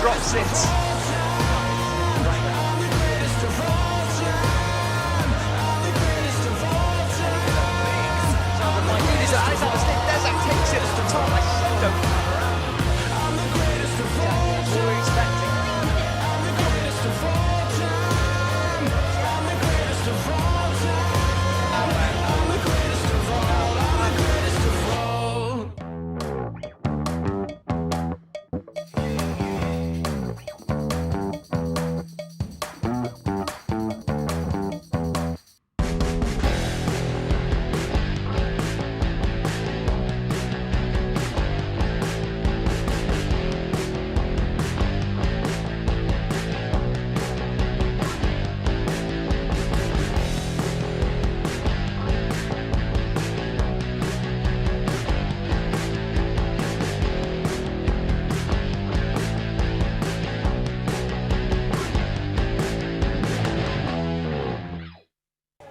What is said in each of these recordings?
drop since. Takes it to the top. I don't what we're expecting.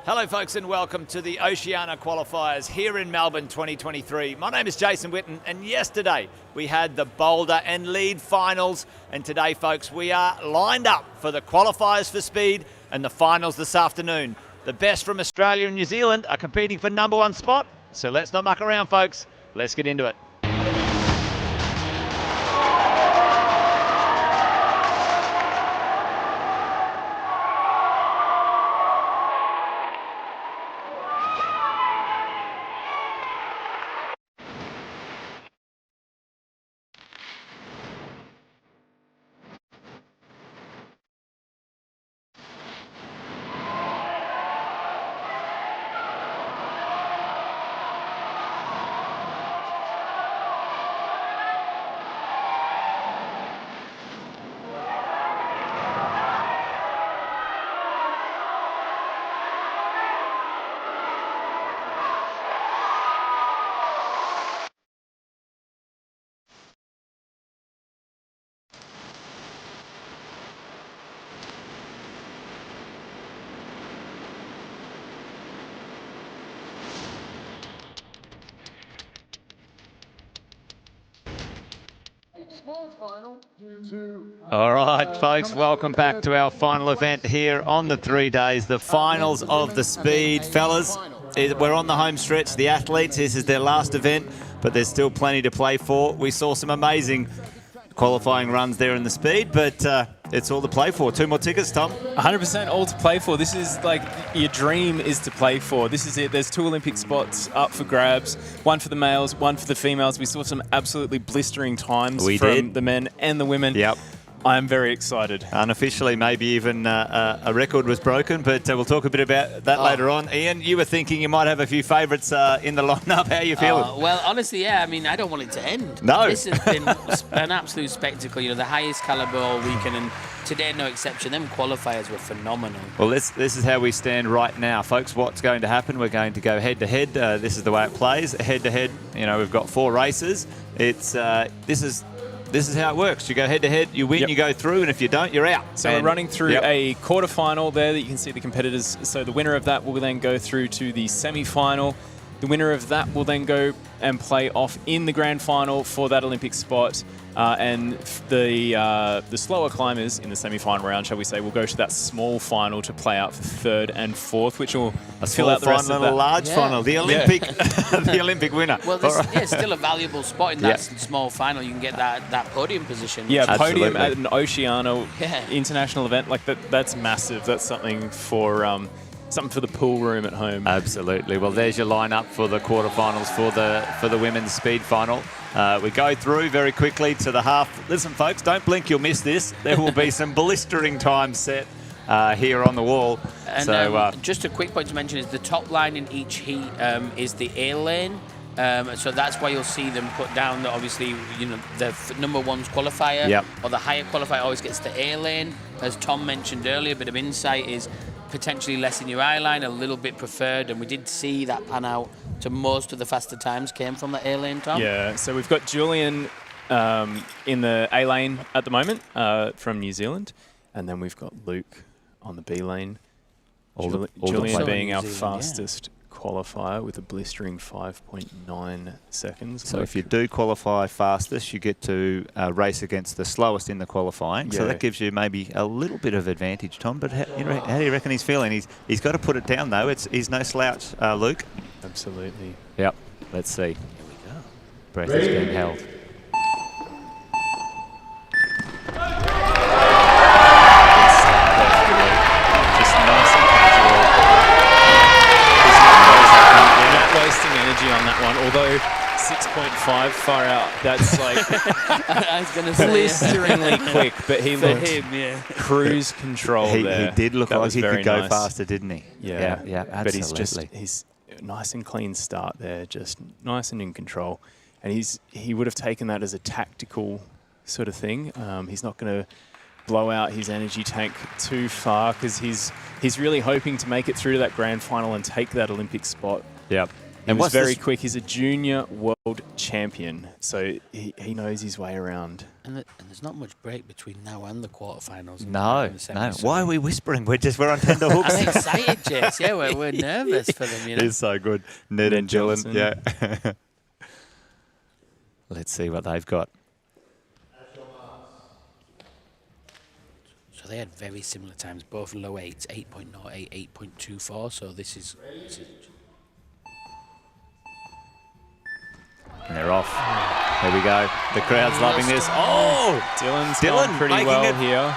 Hello folks and welcome to the Oceania Qualifiers here in Melbourne 2023. My name is Jason Whitten and yesterday we had the boulder and lead finals, and today folks we are lined up for the qualifiers for speed and the finals this afternoon. The best from Australia and New Zealand are competing for #1 spot, so let's not muck around folks, let's get into it. All right, folks, welcome back to our final event here on the 3 days, the finals of the speed. Fellas, we're on the home stretch. The athletes, this is their last event, but there's still plenty to play for. We saw some amazing qualifying runs there in the speed, but it's all to play for. 2 more tickets, Tom. 100% all to play for. This is like your dream is to play for. This is it. There's 2 Olympic spots up for grabs. 1 for the males, 1 for the females. We saw some absolutely blistering times from the men and the women. Yep. I'm very excited. Unofficially, maybe even a record was broken, but we'll talk a bit about that later on. Ian, you were thinking you might have a few favourites in the lineup. How are you feeling? Well, honestly, yeah. I mean, I don't want it to end. No. This has been an absolute spectacle. You know, the highest calibre all weekend, and today no exception. Them qualifiers were phenomenal. Well, this is how we stand right now, folks. What's going to happen? We're going to go head-to-head. This is the way it plays. Head-to-head, you know, we've got 4 races. It's This is how it works. You go head-to-head, you win, you go through, and if you don't, you're out. So we're running through a quarterfinal there that you can see the competitors. So the winner of that will then go through to the semi-final. The winner of that will then go and play off in the grand final for that Olympic spot. And the slower climbers in the semi-final round, shall we say, will go to that small final to play out for 3rd and 4th, which will fill out the rest of that. A large final, the Olympic, the Olympic winner. Well, it's still a valuable spot in that small final. You can get that podium position. Yeah, podium at an Oceania international event like that. That's massive. That's something for the pool room at home. Absolutely. Well, there's your lineup for the quarterfinals for the women's speed final. We go through very quickly to the half. Listen, folks, don't blink, you'll miss this. There will be some blistering times set here on the wall. And so, just a quick point to mention is the top line in each heat is the A lane. So that's why you'll see them put down that obviously, you know, the #1's qualifier or the higher qualifier always gets the A lane. As Tom mentioned earlier, a bit of insight is potentially less in your eye line, a little bit preferred, and we did see that pan out to most of the faster times came from the A lane, Tom. Yeah, so we've got Julian in the A lane at the moment from New Zealand, and then we've got Luke on the B lane. Julian being our fastest qualifier with a blistering 5.9 seconds. So if you do qualify fastest, you get to race against the slowest in the qualifying. So that gives you maybe a little bit of advantage, Tom. But how do you reckon he's feeling? He's got to put it down, though. He's no slouch, Luke. Absolutely. Yep. Let's see. Here we go. Breath is being held. Just nice and casual. You're not wasting energy on that one, although 6.5 far out, that's like I was going to say blisteringly quick, but he looked him, cruise control there. He did look That like was he very could go nice. faster, didn't he? Yeah, absolutely. But he's nice and clean start there, just nice and in control. And he would have taken that as a tactical sort of thing. He's not going to blow out his energy tank too far because he's really hoping to make it through to that grand final and take that Olympic spot. Yep. And was very quick. He's a junior world champion, so he knows his way around. And there's not much break between now and the quarterfinals. No. Why are we whispering? We're on tender hooks. I'm excited, Jess. Yeah, we're nervous for them. You know? It's so good. Ned and Dylan. Johnson. Yeah. Let's see what they've got. So they had very similar times, both low 8s, 8.08, 8.24. So this is And they're off. There we go. The crowd's loving this. Oh! Dylan's Dylan gone pretty making well it. here,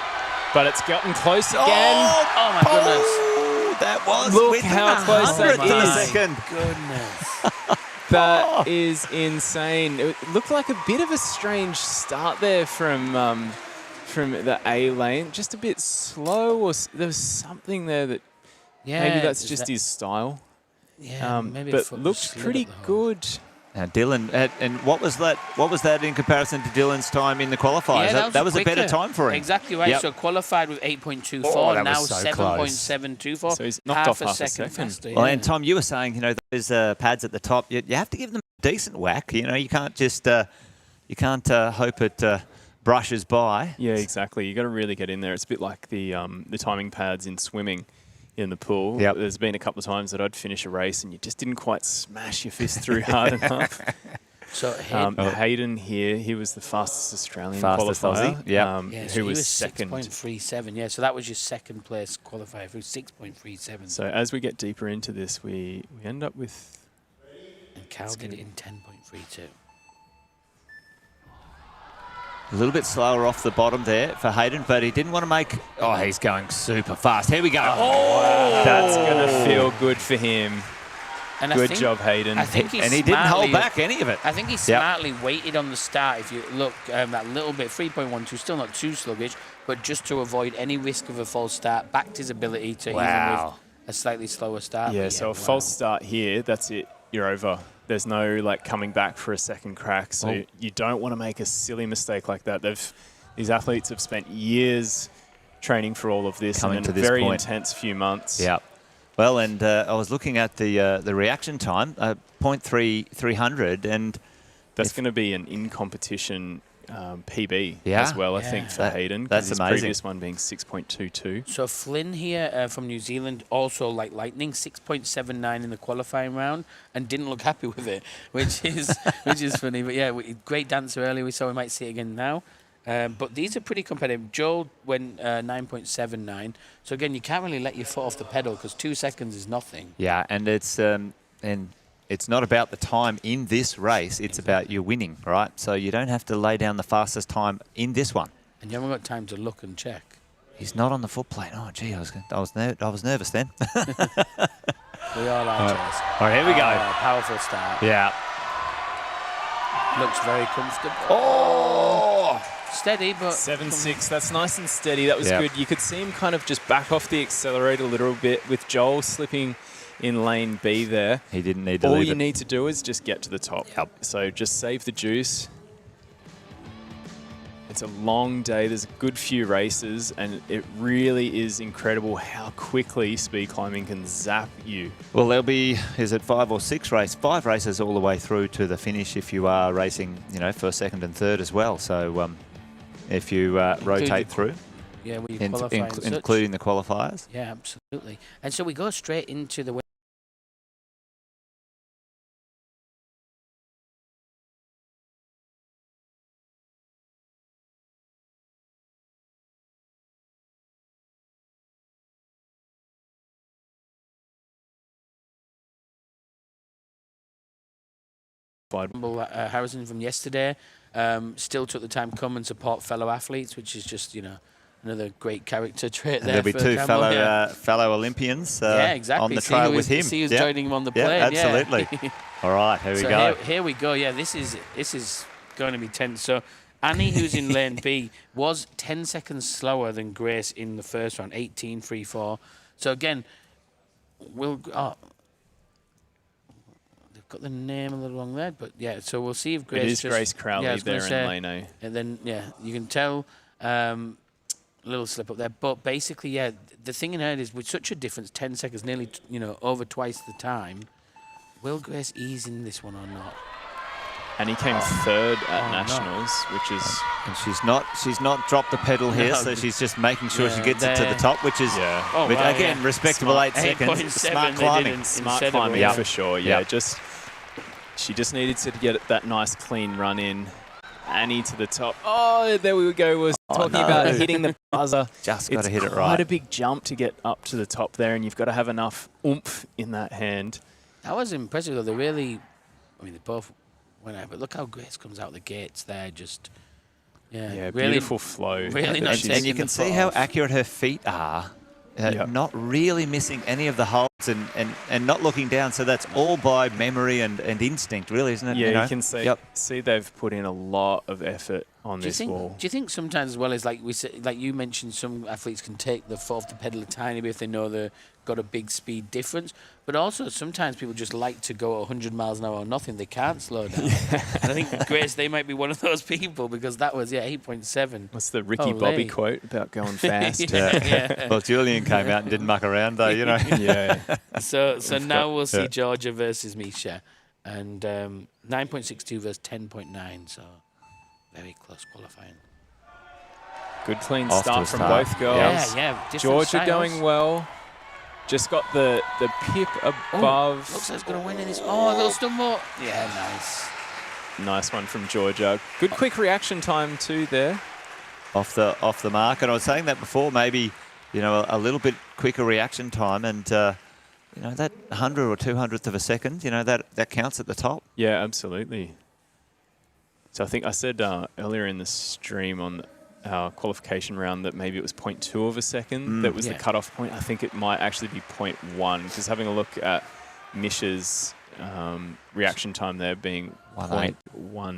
but it's gotten close again. Oh my goodness! Oh, that was Look within how a close that hundredth of a is. second. Goodness. That is insane. It looked like a bit of a strange start there from the A lane. Just a bit slow, or there was something there that maybe that's just his style. Yeah, maybe but looked pretty good. Now Dylan, and what was that? What was that in comparison to Dylan's time in the qualifiers? Yeah, that was a better quicker. time for him. Exactly right. Yep. So qualified with 8.24, Oh, that now was so close. 7.724. So he's knocked off half a second. faster. Well, yeah. and Tom, you were saying, those pads at the top, you have to give them a decent whack. You can't just hope it brushes by. Yeah, exactly. You got to really get in there. It's a bit like the timing pads in swimming in the pool. Yep. There's been a couple of times that I'd finish a race and you just didn't quite smash your fist through hard enough. So Hayden here, he was the fastest Australian Fastest qualifier. Aussie, yep. yeah, so who he was was second. 6.37. Yeah, so that was your second place qualifier for 6.37. So as we get deeper into this, we end up with... And Cal did it in 10.32. A little bit slower off the bottom there for Hayden, but he didn't want to make... Oh, he's going super fast. Here we go. Oh! That's going to feel good for him. And Good job, Hayden. I think he didn't hold back any of it. I think he smartly waited on the start. If you look, that little bit, 3.12, still not too sluggish, but just to avoid any risk of a false start, backed his ability to even with a slightly slower start. Yeah, so a false start here, that's it. You're over. There's no coming back for a second crack. So you don't want to make a silly mistake like that. These athletes have spent years training for all of this Coming and to a this very point. intense few months. Yeah. Well, and I was looking at the reaction time, 0.300, and that's going to be an in-competition PB Yeah. as well, I think, for Hayden. That's his amazing. previous one being 6.22. So Flynn here from New Zealand, also like lightning, 6.79 in the qualifying round, and didn't look happy with it, which is funny. But yeah, great dancer earlier. We saw we might see it again now. But these are pretty competitive. Joel went 9.79. So again, you can't really let your foot off the pedal because 2 seconds is nothing. yeah, and it's not about the time in this race. It's about you winning, right? So you don't have to lay down the fastest time in this one. And you haven't got time to look and check. He's not on the foot plate. Oh, gee, I was nervous then. We all are, Jess. All right, here we go. Powerful start. Yeah. Looks very comfortable. Oh! Steady, but... 7.6, that's nice and steady. That was Yep. good. You could see him kind of just back off the accelerator a little bit with Joel slipping in lane B there. He didn't need to All leave you it. need to do is just get to the top. Yep. So just save the juice. It's a long day. There's a good few races, and it really is incredible how quickly speed climbing can zap you. Well, there'll be, is it 5 or 6 races? 5 races all the way through to the finish if you are racing, for second and third as well. So if you rotate through, Yeah, we qualify and such. including the qualifiers. Yeah, absolutely. And so we go straight into the Bud. Harrison from yesterday still took the time to come and support fellow athletes, which is just, you know, another great character trait there. There'll be two fellow Olympians exactly. on the trail with him. See who's joining him on the plane. Absolutely. All right, here we go. Here we go. Yeah, this is going to be tense. So Annie, who's in lane B, was 10 seconds slower than Grace in the first round, 18.34. So again, they've got the name a little wrong there, but yeah. So we'll see if Grace. It is Grace Crowley there in lane A. And then you can tell. Little slip up there, but basically, the thing in her is with such a difference, 10 seconds, nearly, you know, over twice the time. Will Grace ease in this one or not? And he came third at Nationals, which is... And she's not dropped the pedal here, so she's just making sure she gets it to the top, which is, again, respectable 8 seconds. Smart climbing. Smart climbing for sure, she just needed to get that nice clean run in. Annie to the top. Oh, there we go. Was talking about hitting the buzzer. Just got to hit it right. It's quite a big jump to get up to the top there, and you've got to have enough oomph in that hand. That was impressive, though. They really, I mean, they both went out, but look how Grace comes out the gates there. Just, really beautiful flow. Really nice. And you can see how accurate her feet are. Not really missing any of the holds and not looking down. So that's all by memory and instinct, really, isn't it? Yeah, you can see they've put in a lot of effort on this wall. Do you think sometimes as well as like you mentioned, some athletes can take the foot off the pedal a tiny bit if they know they've got a big speed difference, but also sometimes people just like to go 100 miles an hour or nothing. They can't slow down. And I think Grace, they might be one of those people because that was 8.7. What's the Ricky Bobby quote about going fast? Well, Julian came out and didn't muck around though, you know. So now we'll see Georgia versus Misha, and 9.62 versus 10.9. So very close qualifying. Good clean start from both girls. Georgia going well. Just got the pip above. Looks like it's going to win in this. Oh, a little stumble. Yeah, nice. Nice one from Georgia. Good quick reaction time too there. Off the mark. And I was saying that before, maybe, you know, a little bit quicker reaction time, and you know, that 100 or 200th of a second, you know, that counts at the top. Yeah, absolutely. So I think I said earlier in the stream on our qualification round that maybe it was 0.2 of a second that was the cutoff point. I think it might actually be 0.1, because having a look at Misha's reaction time there being 0.18.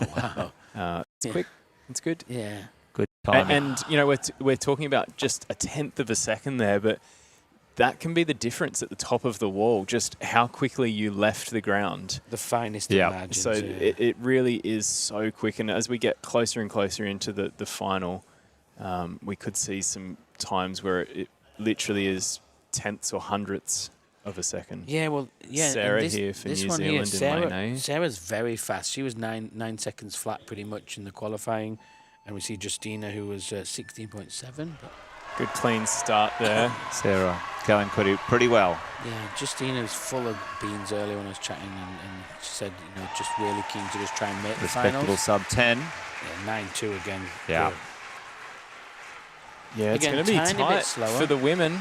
Oh, wow. It's quick. It's good. Yeah. Good time. And you know, we're talking about just a 1/10 of a second there, but that can be the difference at the top of the wall, just how quickly you left the ground. The finest of margins. So it really is so quick. And as we get closer and closer into the final, we could see some times where it literally is 10ths or 100ths of a second. Yeah, well, Sarah here for New Zealand in lane A. Sarah's very fast. She was 9 seconds flat pretty much in the qualifying. And we see Justina, who was 16.7. Good clean start there. Sarah going pretty well. Yeah, Justina was full of beans earlier when I was chatting, and she said, you know, just really keen to just try and make the finals. Respectable sub-10. Yeah, 9.2 again. Yeah. Yeah, it's going to be tight for the women.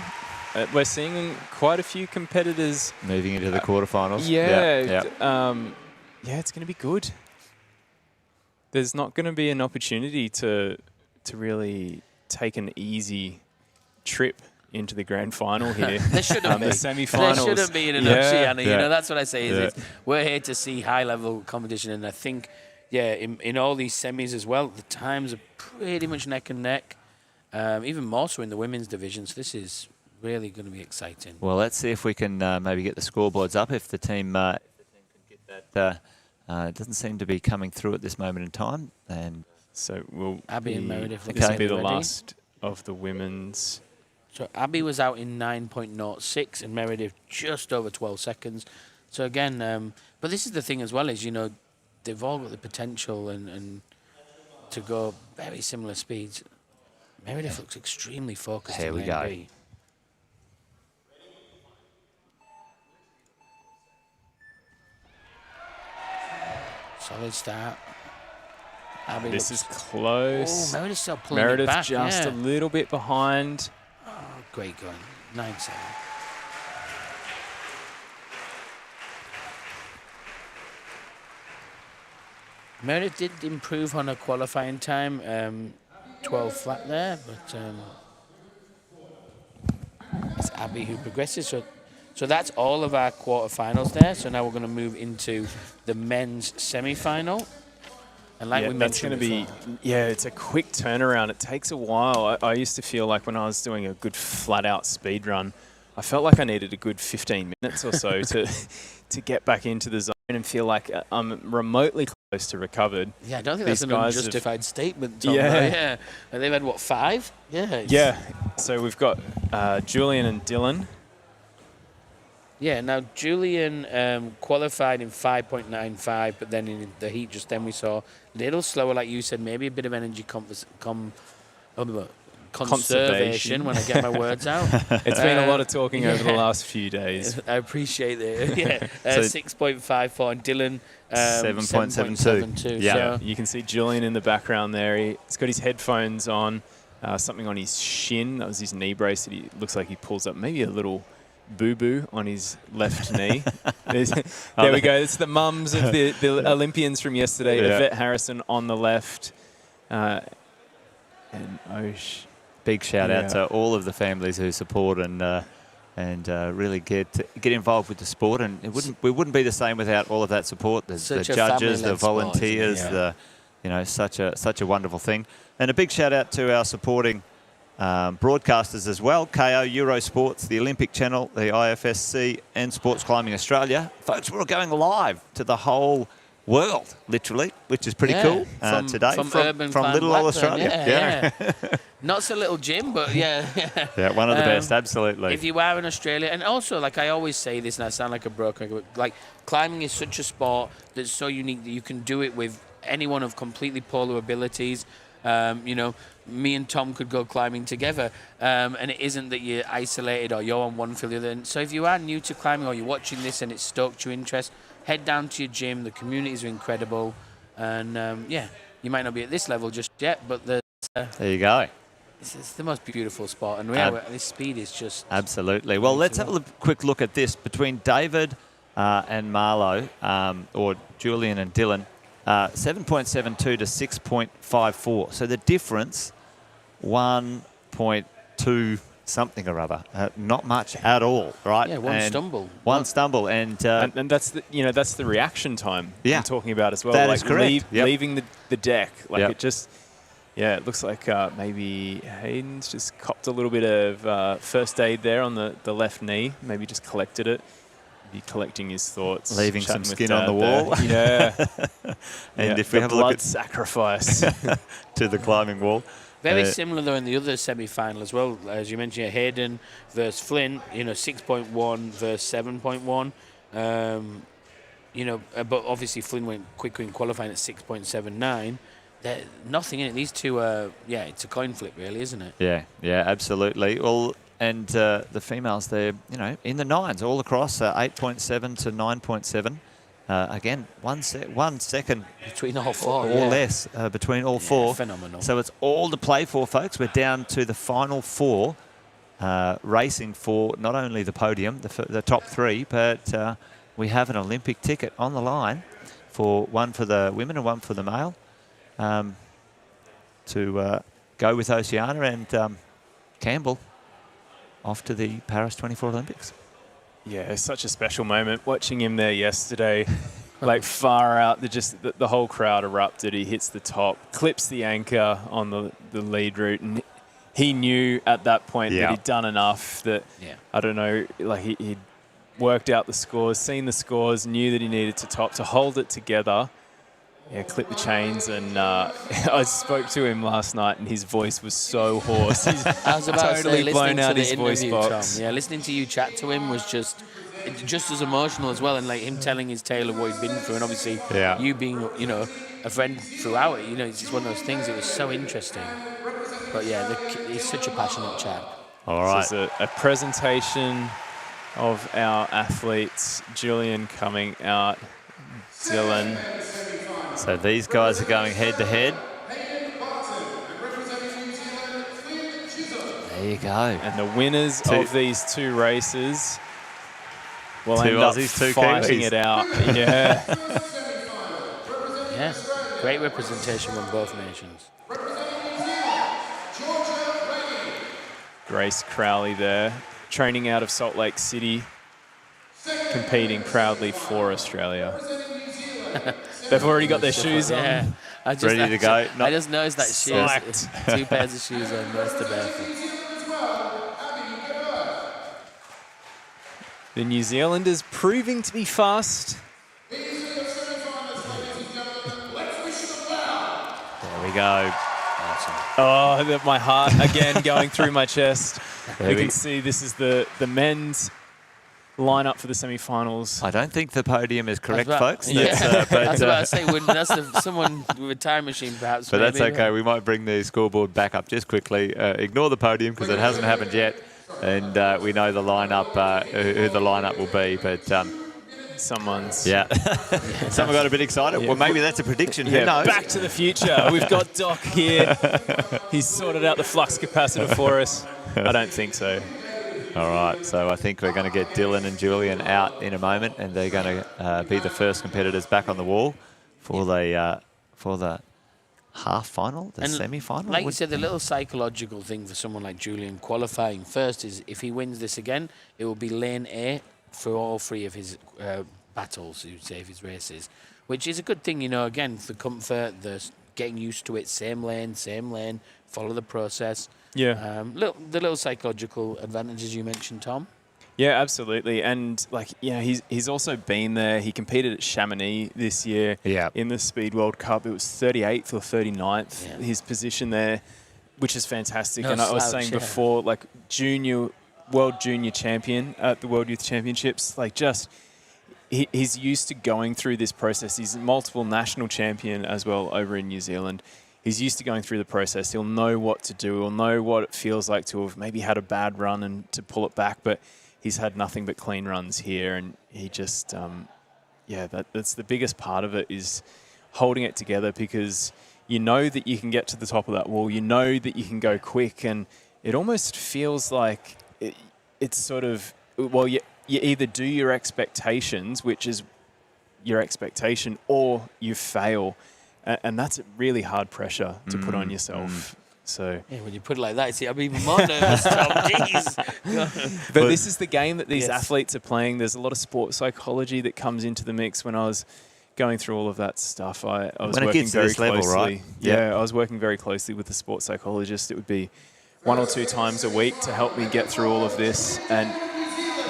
We're seeing quite a few competitors moving into the quarterfinals. Yeah, it's going to be good. There's not going to be an opportunity to really take an easy trip into the grand final here. There shouldn't be. The semi-finals. There shouldn't be in an Oceania. You know, that's what I say. Is we're here to see high-level competition, and I think, in all these semis as well, the times are pretty much neck and neck. Even more so in the women's division. So this is really going to be exciting. Well, let's see if we can maybe get the scoreboards up if the team can get that. It doesn't seem to be coming through at this moment in time, and so Abby and Meredith. This will be the last of the women's. So Abby was out in 9.06 and Meredith just over 12 seconds. So again, but this is the thing as well, is, you know, they've all got the potential and to go very similar speeds. Meredith looks extremely focused. Here we go. B. Solid start. Abby this is close. Oh, Meredith's still pulling it back. Just a little bit behind. Oh, great going. 9.7. Meredith did improve on her qualifying time, 12 flat there, but it's Abby who progresses. So that's all of our quarterfinals there. So now we're going to move into the men's semi-final. And like we mentioned, that's going to be, it's a quick turnaround. It takes a while. I used to feel like when I was doing a good flat-out speed run, I felt like I needed a good 15 minutes or so to get back into the zone and feel like I'm remotely close to recovered. Yeah, I don't think that's an unjustified statement, Tom. Yeah. And they've had, what, 5? Yeah. Yeah. So we've got Julian and Dylan. Yeah, now Julian qualified in 5.95, but then in the heat just then we saw a little slower, like you said, maybe a bit of energy conservation when I get my words out. It's been a lot of talking over the last few days. I appreciate it. Yeah, 6.54 and Dylan 7.72. Yeah, so you can see Julian in the background there. He's got his headphones on, something on his shin. That was his knee brace that he looks like he pulls up, maybe a little boo-boo on his left knee. There we go. It's the mums of the Olympians from yesterday. Yvette Harrison on the left. And Osh. Big shout out to all of the families who support and really get involved with the sport. And we wouldn't be the same without all of that support. The judges, the volunteers, such a wonderful thing. And a big shout out to our supporting broadcasters as well, KO, Eurosports, the Olympic Channel, the IFSC and Sports Climbing Australia. Folks, we're going live to the whole world, literally, which is pretty cool today from little old Australia. Not so little Jim, but yeah, one of the best, absolutely. If you are in Australia, and also, like I always say this, and I sound like a broken record, like climbing is such a sport that's so unique that you can do it with anyone of completely polar abilities. Me and Tom could go climbing together, and it isn't that you're isolated or you're on one field or the other. And so if you are new to climbing or you're watching this and it stoked your interest, head down to your gym. The communities are incredible, and you might not be at this level just yet, but there you go. It's the most beautiful sport, and this speed is just absolutely. Well, let's have a quick look at this between David and Marlo, or Julian and Dylan. 7.72 to 6.54. So the difference, 1.2 something or other. Not much at all, right? Yeah, one stumble. One stumble, and that's the reaction time I'm talking about as well. That is correct. Leaving the deck, it just. Yeah, it looks like maybe Hayden's just copped a little bit of first aid there on the left knee. Maybe just collected it. Be collecting his thoughts, leaving some skin on the wall. And if we have a look at sacrifice to the climbing wall, very similar though in the other semi-final as well. As you mentioned, Hayden versus Flynn. 6.1 versus 7.1. But obviously Flynn went quicker in qualifying at 6.79. Nothing in it. These two are it's a coin flip, really, isn't it? Yeah, absolutely. Well. And the females, they're, in the 9s all across, 8.7 to 9.7. Again, one second between all four, or less between all four. Phenomenal. So it's all to play for, folks. We're down to the final 4, racing for not only the podium, the top 3, but we have an Olympic ticket on the line for one for the women and one for the male to go with Oceana and Campbell off to the Paris 24 Olympics. Yeah, it's such a special moment watching him there yesterday. Far out, the whole crowd erupted. He hits the top, clips the anchor on the lead route, and he knew at that point that he'd done enough. That I don't know, he'd worked out the scores, seen the scores, knew that he needed to top to hold it together. Yeah, clip the chains, and I spoke to him last night, and his voice was so hoarse. He's totally blown out his voice box. Tom. Yeah, listening to you chat to him was just as emotional as well, and him telling his tale of what he'd been through, and obviously you being a friend throughout it. It's just one of those things. It was so interesting. But he's such a passionate chap. All right, this is a presentation of our athletes. Julian coming out, Dylan. So these guys are going head-to-head. There you go. And the winners of these 2 races will end up Aussies, 2 fighting Kiwis. it out. Yeah. Great representation from both nations. Grace Crowley there, training out of Salt Lake City, competing proudly for Australia. They've already got their shoes on. Yeah. Ready to go. I just noticed that Psyched. shoes. 2 pairs of shoes on, most of barefoot. The New Zealanders proving to be fast. There we go. Oh, my heart again going through my chest. You can see this is the men's lineup for the semi-finals. I don't think the podium is correct, That's folks. Yeah. That's, I was about to say, that's someone with a time machine, perhaps. But that's maybe. okay. We might bring the scoreboard back up just quickly. Ignore the podium because it hasn't happened yet. And we know the lineup, who the lineup will be. But Someone's... yeah, someone got a bit excited. Yeah. Well, maybe that's a prediction. Who Yeah, knows? Back to the Future. We've got Doc here. He's sorted out the flux capacitor for us. I don't think so. All right, so I think we're going to get Dylan and Julian out in a moment, and they're going to be the first competitors back on the wall for the half final, the semi-final. Like you said, the little psychological thing for someone like Julian qualifying first is if he wins this again, it will be lane A for all 3 of his battles, you'd say, of his races, which is a good thing, you know, again, for comfort, the getting used to it, same lane, follow the process. Yeah. The little psychological advantages you mentioned, Tom. Yeah, absolutely. And, like, yeah, he's also been there. He competed at Chamonix this year in the Speed World Cup. It was 38th or 39th, his position there, which is fantastic. No and I was slouch, saying before, like, world junior champion at the World Youth Championships, like, just... He's used to going through this process. He's a multiple national champion as well over in New Zealand. He's used to going through the process. He'll know what to do. He'll know what it feels like to have maybe had a bad run and to pull it back. But he's had nothing but clean runs here. And he just, that's the biggest part of it is holding it together because you know that you can get to the top of that wall. You know that you can go quick. And it almost feels like it's sort of, well, you either do your expectations, which is your expectation, or you fail. And that's really hard pressure to put on yourself. So yeah, when you put it like that, see, I'm even more nervous, Tom. Jeez. But this is the game that these athletes are playing. There's a lot of sports psychology that comes into the mix. When I was going through all of that stuff, I was when working it gets to very this closely. level, right? Yeah, I was working very closely with the sports psychologist. It would be 1 or 2 times a week to help me get through all of this. And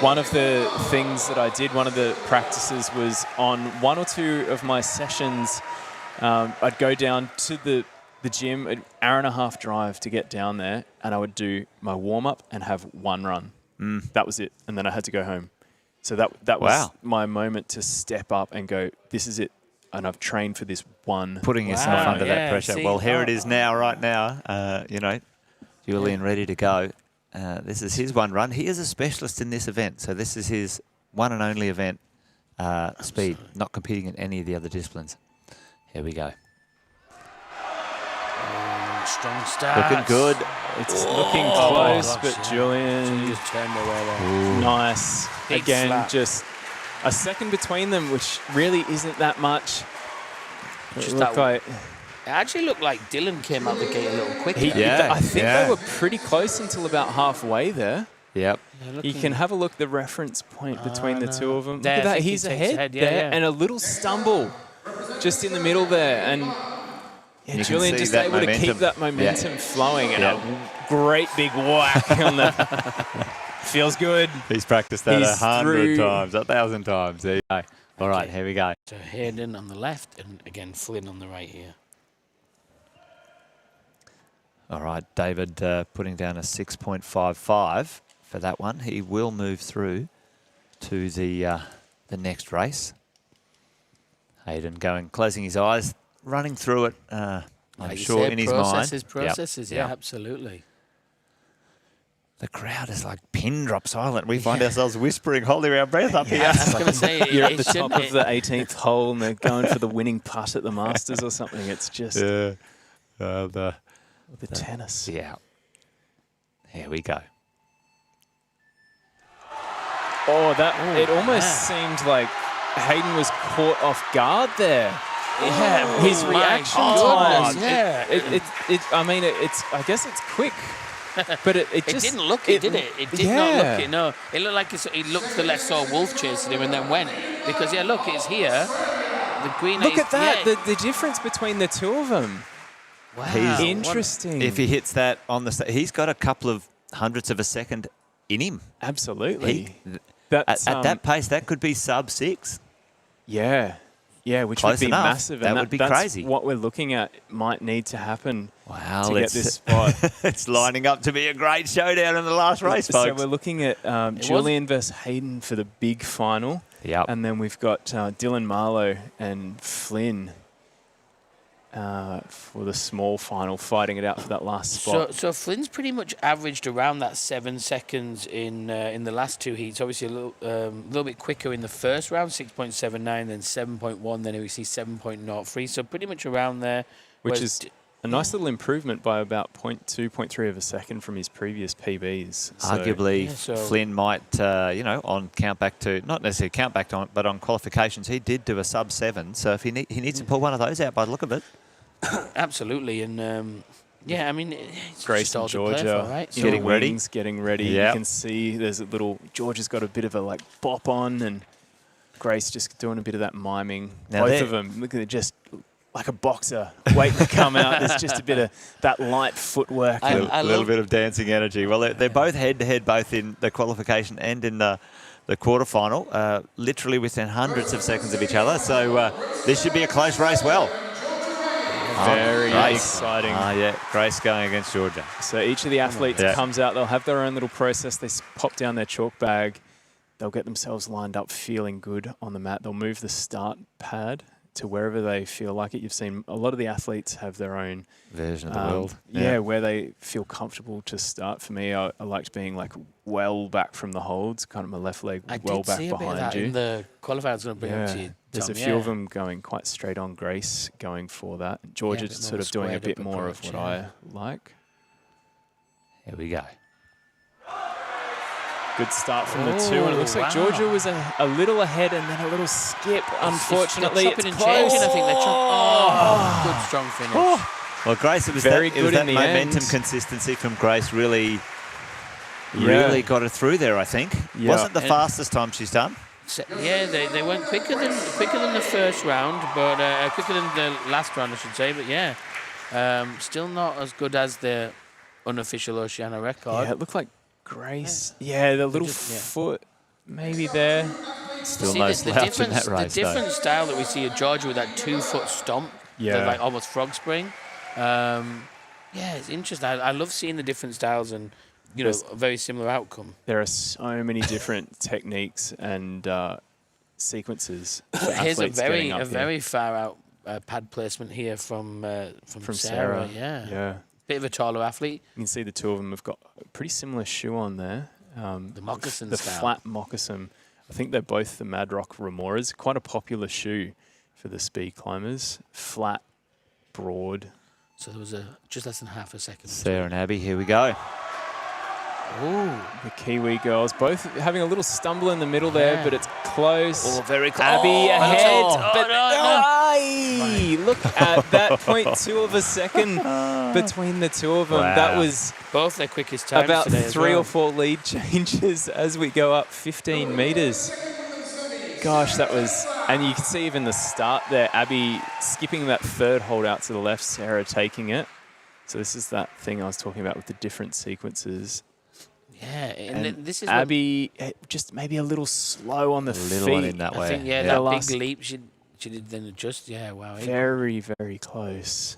one of the things that I did, one of the practices was on 1 or 2 of my sessions, I'd go down to the gym, an hour and a half drive to get down there, and I would do my warm-up and have 1 run. That was it. And then I had to go home. So that was my moment to step up and go, this is it. And I've trained for this one. Putting yourself under that pressure. See, well, here it is now, right now. Julian ready to go. This is his 1 run. He is a specialist in this event. So this is his one and only event, speed, not competing in any of the other disciplines. Here we go. Strong start. Looking good. It's looking close, gosh, but Julian, Just turned away there. nice. Big Again, slap. just a second between them, which really isn't that much. Just It looked that- like It actually looked like Dylan came out the gate a little quicker. I think they were pretty close until about halfway there. Yep. You can have a look at the reference point between the 2 of them. There, Look at I that, think he he's takes ahead ahead, there, and a little stumble just in the middle there. And You Julian can see just that able to keep momentum. that momentum flowing. And Yeah. a great big whack on the... Feels good. He's practiced that He's 100 through. times, 1,000 times. There you go. All right, here we go. So Hayden on the left and again Flynn on the right here. All right, David putting down a 6.55 for that one. He will move through to the next race. Hayden closing his eyes, running through it, I'm Like you sure said, in his mind. Processes, Yep. yeah, absolutely. The crowd is like pin drop silent. We find ourselves whispering, holding our breath up here. I was going to say, You're at the top of the 18th hole and they're going for the winning putt at the Masters or something. It's just the tennis. Yeah. Here we go. Oh, it almost seemed like Hayden was caught off guard there. Yeah, his my reaction goodness, time. yeah. I mean, I guess it's quick, but it It just didn't look it, did it? It did not look it. No, it looked like he looked to the left, saw Wolf chasing him, and then went because look, it's here. The green. Look at that. The difference between the two of them. Wow, He's interesting. If he hits that on the, he's got a couple of hundredths of a second in him. Absolutely. At that pace, that could be sub 6. Yeah, which Close would be enough. massive. That And would be that's crazy. What we're looking at might need to happen Wow, to get this spot. It's lining up to be a great showdown in the last race, folks. So we're looking at Julian versus Hayden for the big final. Yep. And then we've got Dylan Marlowe and Flynn for the small final, fighting it out for that last spot. So Flynn's pretty much averaged around that 7 seconds in the last 2 heats. Obviously a little bit quicker in the first round, 6.79, then 7.1, then we see 7.03. So pretty much around there. Which is a nice little improvement by about 0.2, 0.3 of a second from his previous PBs. So Arguably, Flynn might, on countback to, not necessarily countback to, but on qualifications, he did do a sub 7. So if he needs to pull one of those out by the look of it. Absolutely. And, I mean, it's Grace just all and to play Georgia for, right? Getting ready. Getting ready. Yep. You can see there's a little, Georgia's got a bit of a bop on, and Grace just doing a bit of that miming. Now Both of them, look at it, just like a boxer waiting to come out. There's just a bit of that light footwork. A little bit of dancing energy. Well, they're both head-to-head, both in the qualification and in the quarterfinal, literally within hundreds of seconds of each other. So this should be a close race. Well, very exciting. Grace going against Georgia. So each of the athletes comes out. They'll have their own little process. They pop down their chalk bag. They'll get themselves lined up, feeling good on the mat. They'll move the start pad to wherever they feel like it. You've seen a lot of the athletes have their own version of the world. Where they feel comfortable to start. For me, I liked being well back from the holds, kind of my left leg well back behind you. In the qualifier, I was going to bring up to you. There's a few of them going quite straight on. Grace going for that. Georgia sort of doing a bit more of what I like. Here we go. Good start from the 2, and it looks like Georgia was a little ahead and then a little skip. Unfortunately, it's chopping and changing. I think they're chopping. Good, strong finish. Well, Grace, it was very that, good that in the momentum end. Consistency from Grace really got her through there, I think. Yeah. Wasn't the fastest time she's done. So, they went quicker than the first round, but quicker than the last round, I should say. But still not as good as the unofficial Oceania record. Yeah, it looked like Grace. Yeah, the little foot maybe there. Still no slouch in that race. The different style that we see of Georgia with that 2-foot stomp, like almost frog spring. It's interesting. I love seeing the different styles and a very similar outcome. There are so many different techniques and sequences. Here's a very far out pad placement here from Sarah. Yeah. Bit of a taller athlete. You can see the two of them have got a pretty similar shoe on there. The moccasin the style. flat moccasin. I think they're both the Madrock Remoras. Quite a popular shoe for the speed climbers. Flat, broad. So there was just less than half a second. Sarah and Abby, here we go. Ooh, the Kiwi girls both having a little stumble in the middle there, but it's close. Oh, very close. Abby ahead. No. Look at that 0.2 of a second between the two of them. Wow. That was both their quickest times about today 3 or 4 lead changes as we go up 15 metres. Gosh, that was... And you can see even the start there, Abby skipping that third hold out to the left, Sarah taking it. So this is that thing I was talking about with the different sequences. Yeah, and this is Abby just maybe a little slow on the feet. One in that way. I think that big leap she did then adjust. Yeah, wow. Very, very close.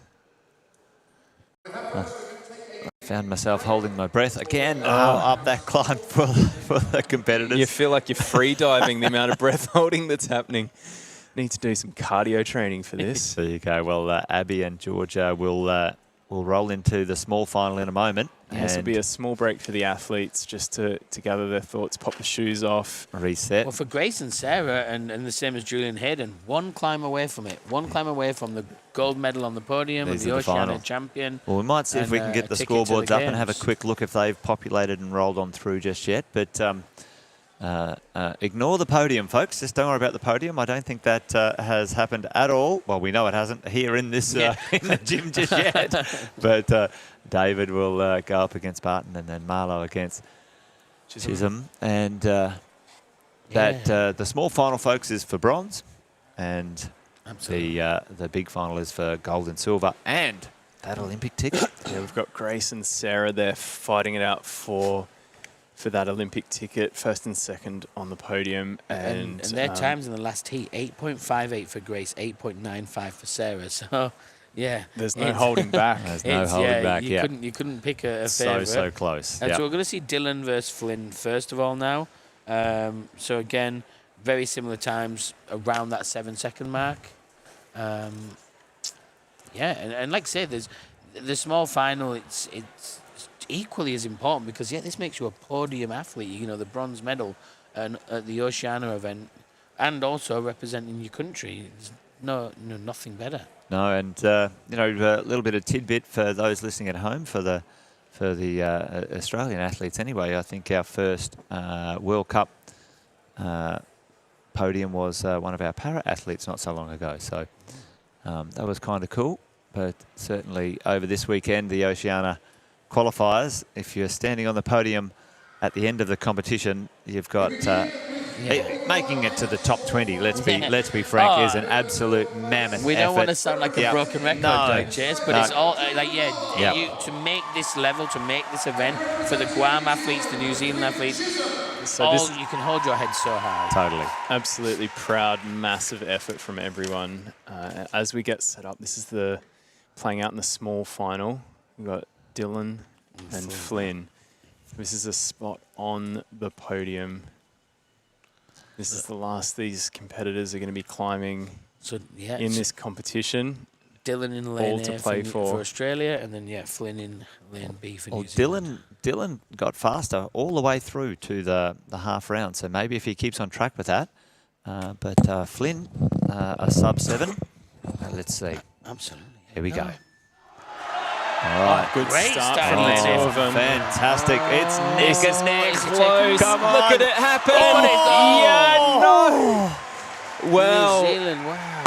I found myself holding my breath again up that climb for the competitors. You feel like you're free diving the amount of breath holding that's happening. Need to do some cardio training for this. There you go. Well, Abby and Georgia will roll into the small final in a moment. Yeah, this will be a small break for the athletes just to gather their thoughts, pop the shoes off. Reset. Well, for Grace and Sarah, and the same as Julian Hayden, one climb away from it. One climb away from the gold medal on the podium and the Oceania champion. Well, we might see if we can get the scoreboards up and have a quick look if they've populated and rolled on through just yet. But Ignore the podium, folks. Just don't worry about the podium. I don't think that has happened at all. Well, we know it hasn't here in this in the gym just yet. But David will go up against Barton, and then Marlowe against Chisholm. And the small final, folks, is for bronze, and the big final is for gold and silver, and that Olympic ticket. Yeah, we've got Grace and Sarah there fighting it out for that Olympic ticket, first and second on the podium. And their times in the last heat, 8.58 for Grace, 8.95 for Sarah. So, yeah. There's no holding back. There's no holding back, You couldn't pick a favourite. So close. So we're going to see Dylan versus Flynn first of all now. So, again, very similar times around that 7-second mark. And like I say, there's the small final, it's equally as important because this makes you a podium athlete. You know, the bronze medal at the Oceania event, and also representing your country. There's nothing better. No, and a little bit of tidbit for those listening at home for the Australian athletes. Anyway, I think our first World Cup podium was one of our para athletes not so long ago. So that was kind of cool. But certainly over this weekend, the Oceania qualifiers, if you're standing on the podium at the end of the competition, you've got making it to the top 20. Let's be frank, is an absolute mammoth. We don't want to sound like a broken record, Chase, but it's all to make this level, to make this event for the Guam athletes, the New Zealand athletes. So you can hold your head so high. Totally. Absolutely proud, massive effort from everyone. As we get set up, this is playing out in the small final. We've got Dylan and Flynn. This is a spot on the podium. This is the last these competitors are going to be climbing in this competition. Dylan in lane A for Australia, and then Flynn in lane B for New Zealand. Dylan got faster all the way through to the half round, so maybe if he keeps on track with that. But Flynn, a sub-7. Let's see. Absolutely. Here we go. All right, good great start from the two there. of them. Fantastic. It's neck and neck. Close. Come on. Look at it happen. No. Well, New Zealand, wow.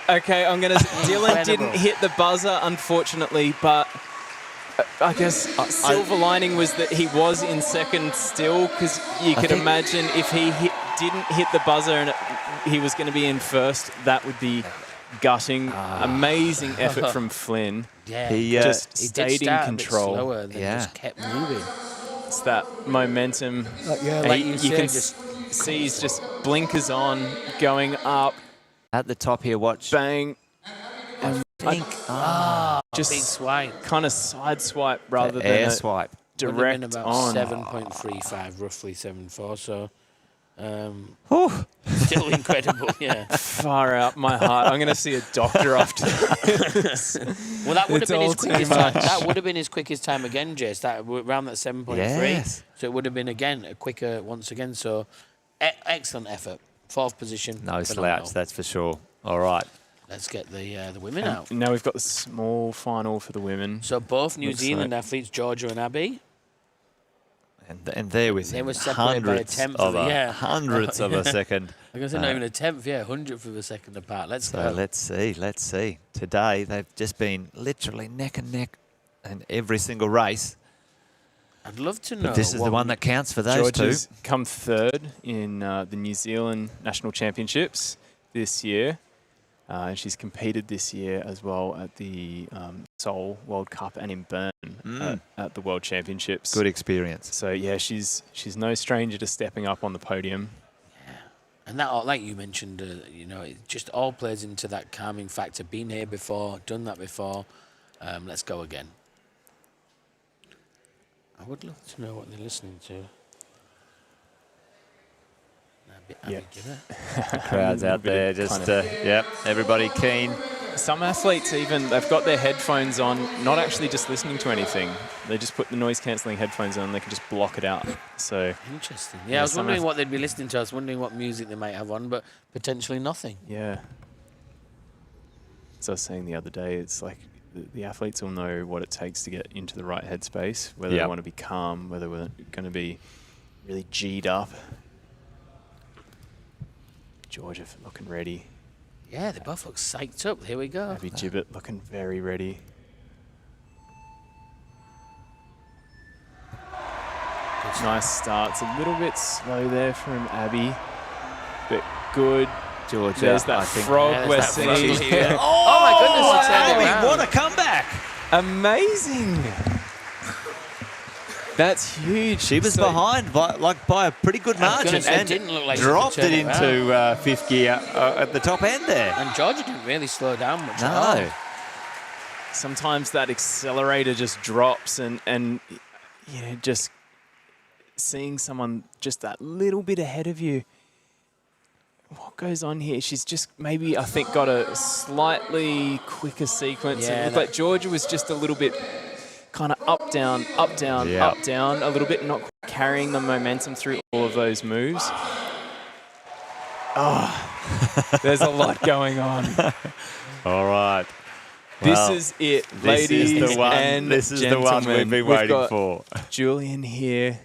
Okay, Dylan didn't hit the buzzer, unfortunately, but I guess silver lining was that he was in second still, because you could imagine if he didn't hit the buzzer and he was going to be in first, that would be gutting. Amazing effort from Flynn. Yeah, he just stayed in control. A bit slower, then just kept moving. It's that momentum. You can see he's just blinkers on, going up. At the top here, watch. Bang. And just big swipe. Kind of side swipe rather than air swipe. Direct about on. 7.35, roughly 7.4. So still incredible, yeah. Far out my heart. I'm going to see a doctor after this. Well, that would have been his quickest time. That would have been his quickest time again, Jace. That around that 7.3. Yes. So it would have been again a quicker once again. So excellent effort. 4th position. No slouch, that's for sure. All right. Let's get the women out. Now we've got the small final for the women. So both New Zealand athletes, Georgia and Abby. And they're within hundredths of a second. I guess not even a tenth, 100th of a second apart. Let's go. Let's see. Today they've just been literally neck and neck in every single race. I'd love to know. But this is the one that counts for those Georgia's two. come third in the New Zealand National Championships this year. And she's competed this year as well at the Seoul World Cup and in Bern at the World Championships. Good experience. So yeah, she's no stranger to stepping up on the podium. Yeah, and that, like you mentioned, it just all plays into that calming factor. Been here before, done that before. Let's go again. I would love to know what they're listening to. The crowd's out there, just everybody keen. Some athletes they've got their headphones on, not actually just listening to anything. They just put the noise-cancelling headphones on and they can just block it out. So interesting. Yeah, I was wondering what they'd be listening to. I was wondering what music they might have on, but potentially nothing. Yeah. As I was saying the other day, it's like the athletes will know what it takes to get into the right headspace, whether they want to be calm, whether we're going to be really G'd up. Georgia looking ready. Yeah, they both look psyched up. Here we go. Abby Gibbet looking very ready. Nice start. It's a little bit slow there from Abby, but good. Georgia, There's that frog we're seeing. Oh my goodness, it's Abby, what a comeback. Amazing. That's huge. She was behind by a pretty good margin and didn't look like dropped it into fifth gear at the top end there. And Georgia didn't really slow down much at all. No. Sometimes that accelerator just drops and you know, just seeing someone just that little bit ahead of you. What goes on here? She's just maybe, I think, got a slightly quicker sequence. Yeah, it looked like Georgia was just a little bit kind of up, down, up, down, up, down, a little bit, not carrying the momentum through all of those moves. Oh, there's a lot going on. All right. This Well, is it, ladies is the one, and this is gentlemen. the one we've been waiting for. Julian here.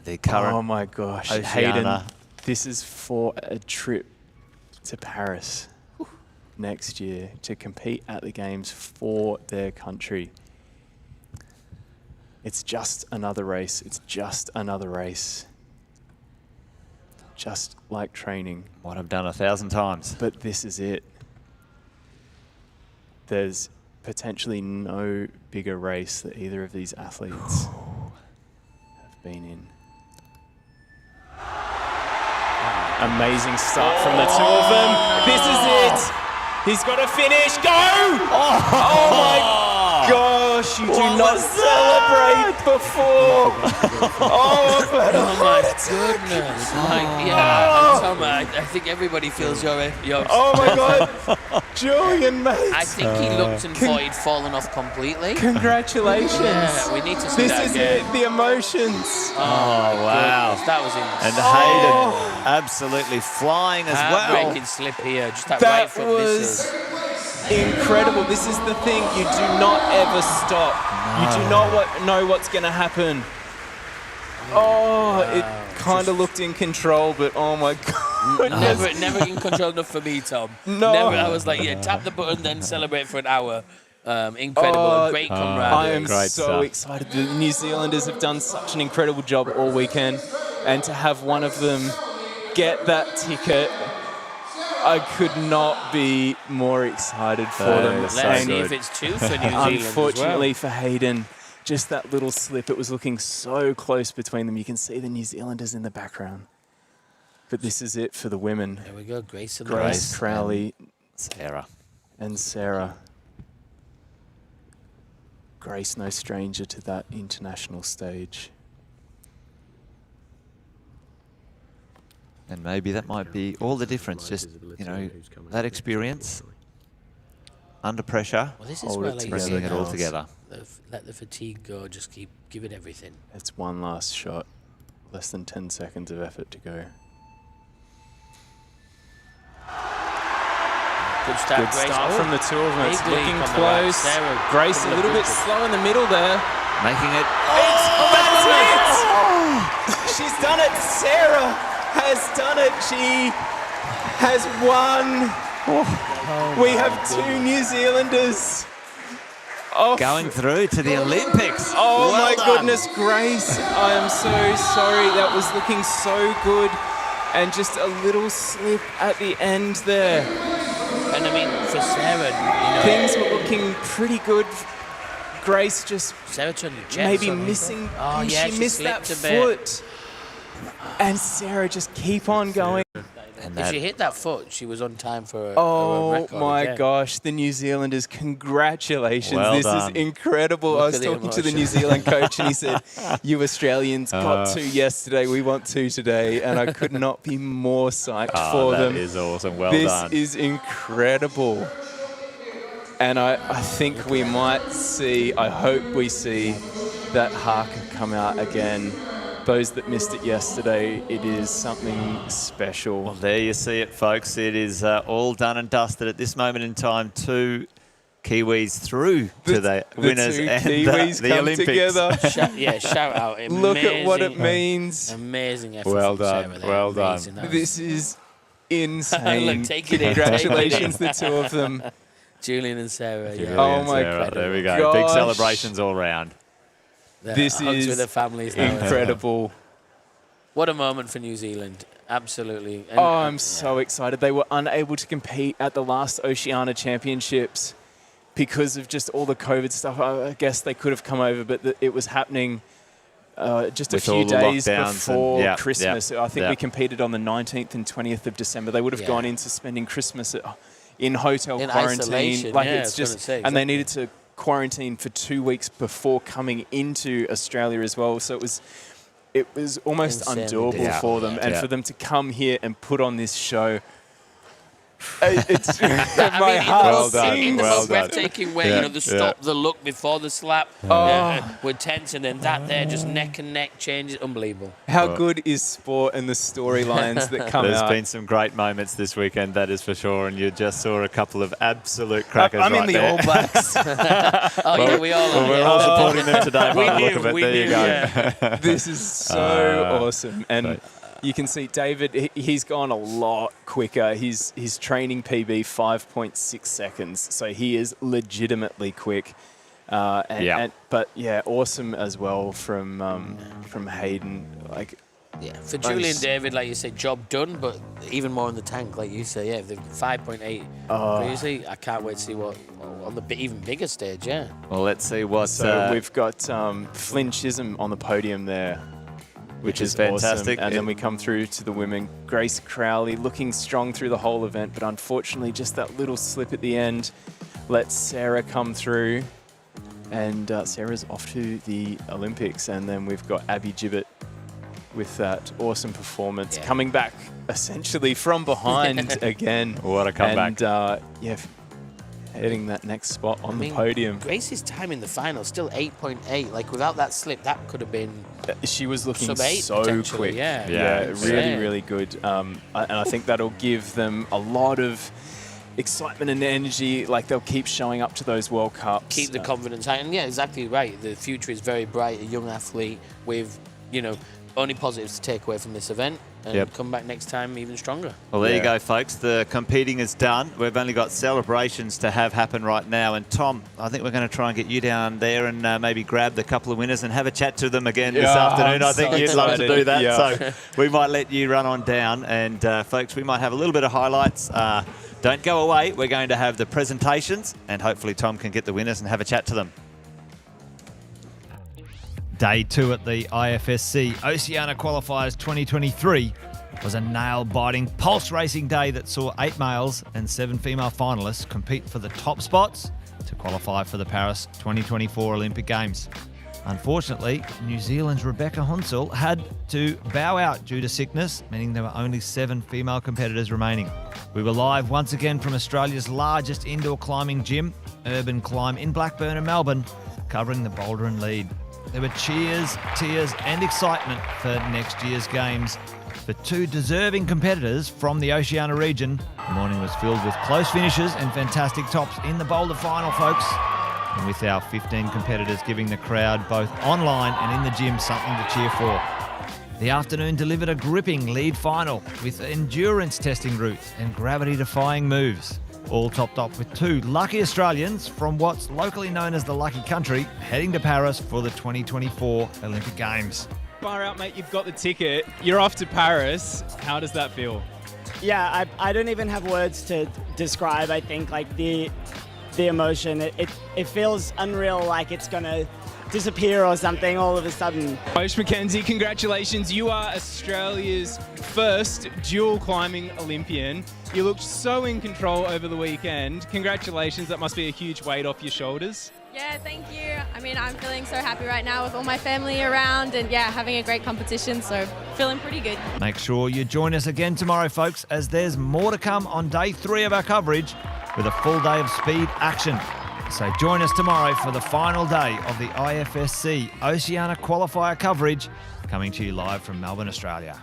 The current Oh my gosh, Oceana. Hayden, this is for a trip to Paris next year to compete at the games for their country. It's just another race. It's just another race. Just like training. What I've done 1,000 times. But this is it. There's potentially no bigger race that either of these athletes have been in. Amazing start from the two of them. This is it. He's got to finish. Go! Oh my gosh, you do not celebrate before. Oh my goodness. Like, yeah, Tom, I think everybody feels your Oh my God. Julian, mate. I think he looked and thought he'd fallen off completely. Congratulations. Yeah, we need to see This that is again. it, the emotions. Oh, wow. Goodness, that was insane. And Hayden absolutely flying as well. Heartbreaking slip here, just that right That foot was misses. incredible. This is the thing. You do not ever stop. You do not know what's going to happen. Oh, it kind of looked in control, but oh my God. Never in control enough for me, Tom. No. Never. I was like, yeah, tap the button, then celebrate for an hour. Incredible, great camaraderie. I am Great so stuff. excited. The New Zealanders have done such an incredible job all weekend, and to have one of them get that ticket, I could not be more excited for them. is Let's so see if good. it's two for New Zealand. Unfortunately for Hayden, just that little slip. It was looking so close between them. You can see the New Zealanders in the background. But this is it for the women. There we go, Grace and Grace Crowley Sarah. and Sarah. Grace, no stranger to that international stage. And maybe that might be all the difference. Just, you know, that experience under pressure, Well, this is Hold where it like, together, bringing it all girls. together. let the fatigue go, just give it everything. It's one last shot. Less than 10 seconds of effort to go. Good start, Good Grace. start Oh, from the two of them. It's big leap looking on the right. close. Sarah, Grace a couple of little bit good- slow in the middle there. Making it. That's it! She's done it. Sarah has done it. She has won. We have two New Zealanders. Going through to the Olympics. Oh Well my done. goodness, Grace. I am so sorry. That was looking so good. And just a little slip at the end there. And I mean, for Sarah, you know, Things were looking pretty good. Grace just Sarah turned the jets maybe on, missing. Oh, yeah, she missed that slipped a bit. foot. And Sarah just keep on going. And If that, she hit that foot, she was on time for a Oh record my again. gosh, the New Zealanders, congratulations. Well this done. is incredible. I Look was at the talking to the emotion. New Zealand coach and he said, you Australians got two yesterday, we want two today. And I could not be more psyched for that them. is awesome. Well This done. is incredible. And I think we might see, I hope we see that haka come out again. Those that missed it yesterday, it is something special. Well, there you see it, folks. It is all done and dusted at this moment in time. Two Kiwis through to the winners two and Kiwis the come Olympics. together. Shout out. Amazing, Look at what it means. Amazing effort. Well from done, Sarah there. well done. Amazing. That was- This is insane. Look, take it in. Congratulations, the two of them. Julian and Sarah. Julian Yeah. Oh and my Sarah, there we go. gosh. Big celebrations all round. This Hugs is with their families now. incredible. What a moment for New Zealand. Absolutely. And, Oh, I'm so excited. They were unable to compete at the last Oceania Championships because of just all the COVID stuff. I guess they could have come over, but it was happening just With a all few the days lockdowns before and- Christmas. I think we competed on the 19th and 20th of December. They would have Yeah. gone into spending Christmas in hotel In quarantine. isolation, Like yeah, it's I was gonna just, say, and they exactly. needed to quarantine for 2 weeks before coming into Australia as well. So it was almost Insanely undoable difficult. for them, and Yeah. for them to come here and put on this show. It's I my mean, heart Well done, in the well most done. breathtaking way, Yeah, you know, the stop, the look before the slap, we're tense, and then that there, just neck and neck changes, unbelievable. How good is sport and the storylines that come There's out? been some great moments this weekend, that is for sure, and you just saw a couple of absolute crackers I'm right in the there. All Blacks. Oh, yeah, we all Well, are. we're yeah. all supporting them today We by the look knew, of it. we There you knew, go. yeah. This is so awesome. And you can see David, he's gone a lot quicker. His training PB 5.6 seconds. So he is legitimately quick. But yeah, awesome as well from Hayden. Like, Yeah, for Julian and David, like you say, job done, but even more in the tank, like you say, yeah, the 5.8 previously, I can't wait to see what on the even bigger stage, yeah. Well, let's see what... so we've got Flynn Chisholm on the podium there, which is fantastic. awesome. And then we come through to the women. Grace Crowley looking strong through the whole event, but unfortunately just that little slip at the end lets Sarah come through. And Sarah's off to the Olympics. And then we've got Abby Gibbett with that awesome performance, coming back essentially from behind again. What a comeback. And heading that next spot on the podium. Grace's time in the final, still 8.8. Like, without that slip, that could have been... She was looking Sub-8 so potentially, quick. yeah. Really, really good. And I think that'll give them a lot of excitement and energy. Like, they'll keep showing up to those World Cups. Keep the confidence high. And yeah, exactly right. The future is very bright. A young athlete with, only positives to take away from this event, and come back next time even stronger. Well, there you go, folks. The competing is done. We've only got celebrations to have happen right now. And Tom, I think we're going to try and get you down there and maybe grab the couple of winners and have a chat to them again this afternoon. I think you'd love to do that. Yeah. So we might let you run on down. And folks, we might have a little bit of highlights. Don't go away. We're going to have the presentations, and hopefully Tom can get the winners and have a chat to them. Day 2 at the IFSC Oceania Qualifiers 2023 was a nail-biting, pulse-racing day that saw 8 males and 7 female finalists compete for the top spots to qualify for the Paris 2024 Olympic Games. Unfortunately, New Zealand's Rebecca Hunsell had to bow out due to sickness, meaning there were only 7 female competitors remaining. We were live once again from Australia's largest indoor climbing gym, Urban Climb in Blackburn and Melbourne, covering the boulder and lead. There were cheers, tears and excitement for next year's Games for 2 deserving competitors from the Oceania region. The morning was filled with close finishes and fantastic tops in the boulder final, folks. And with our 15 competitors giving the crowd both online and in the gym something to cheer for. The afternoon delivered a gripping lead final with endurance testing routes and gravity-defying moves. All topped off with 2 lucky Australians from what's locally known as the Lucky Country heading to Paris for the 2024 Olympic Games. Far out, mate, you've got the ticket. You're off to Paris. How does that feel? Yeah, I don't even have words to describe, I think, like the emotion. It feels unreal, like it's going to disappear or something all of a sudden. Coach Mackenzie, congratulations. You are Australia's first dual climbing Olympian. You looked so in control over the weekend. Congratulations, that must be a huge weight off your shoulders. Yeah, thank you. I mean, I'm feeling so happy right now with all my family around and having a great competition, so feeling pretty good. Make sure you join us again tomorrow, folks, as there's more to come on day 3 of our coverage with a full day of speed action. So join us tomorrow for the final day of the IFSC Oceania Qualifier coverage, coming to you live from Melbourne, Australia.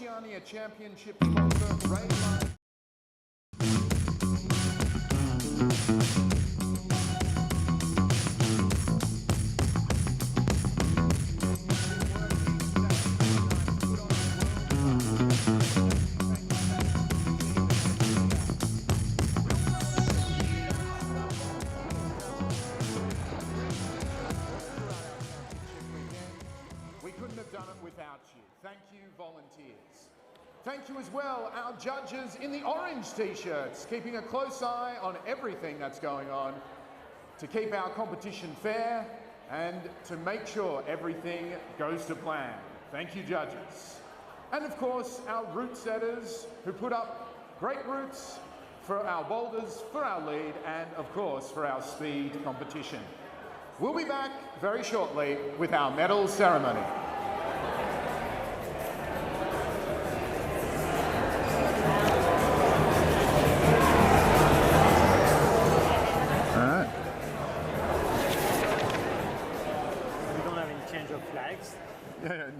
Oceania Championship sponsor, Rayline. We couldn't have done it without you. Thank you, volunteers. Thank you as well, our judges in the orange t-shirts, keeping a close eye on everything that's going on to keep our competition fair and to make sure everything goes to plan. Thank you, judges. And of course, our route setters who put up great routes for our boulders, for our lead, and of course, for our speed competition. We'll be back very shortly with our medal ceremony.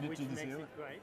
Which makes it great.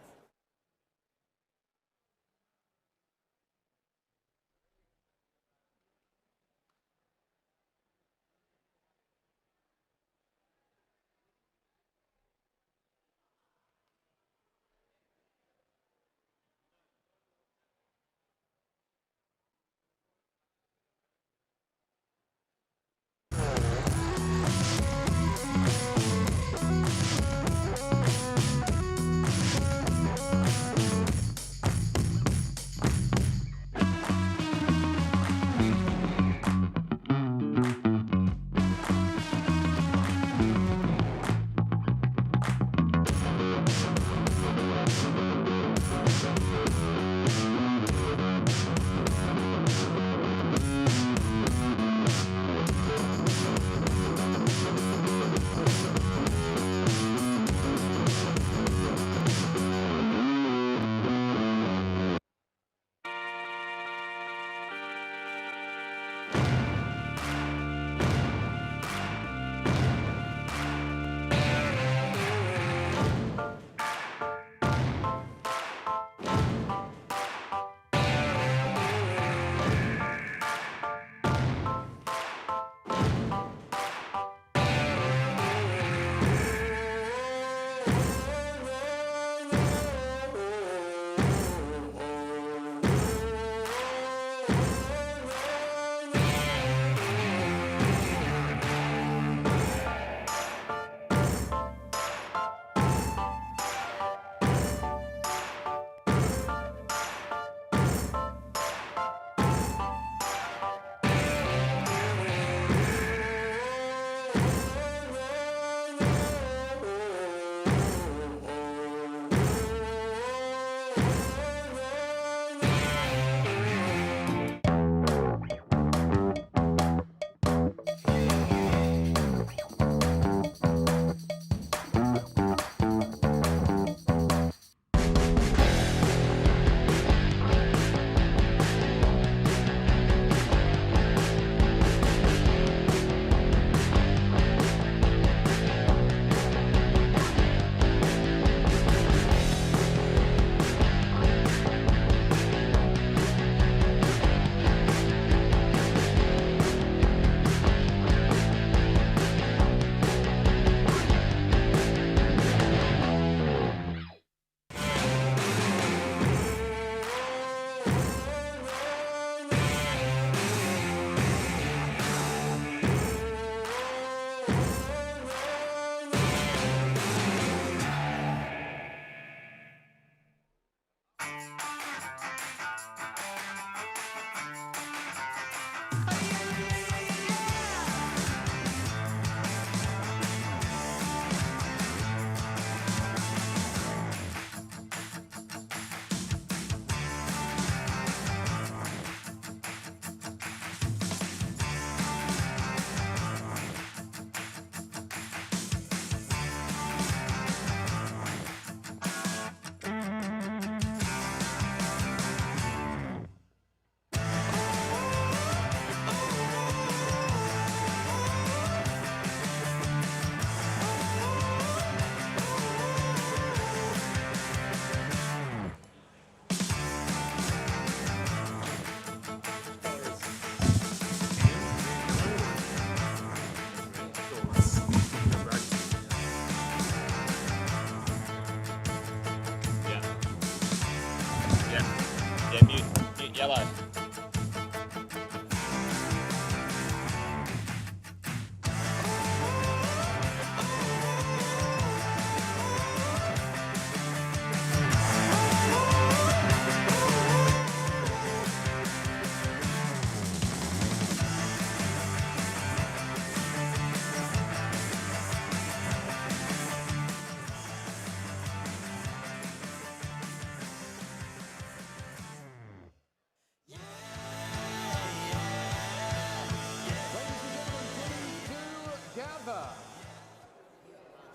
gather.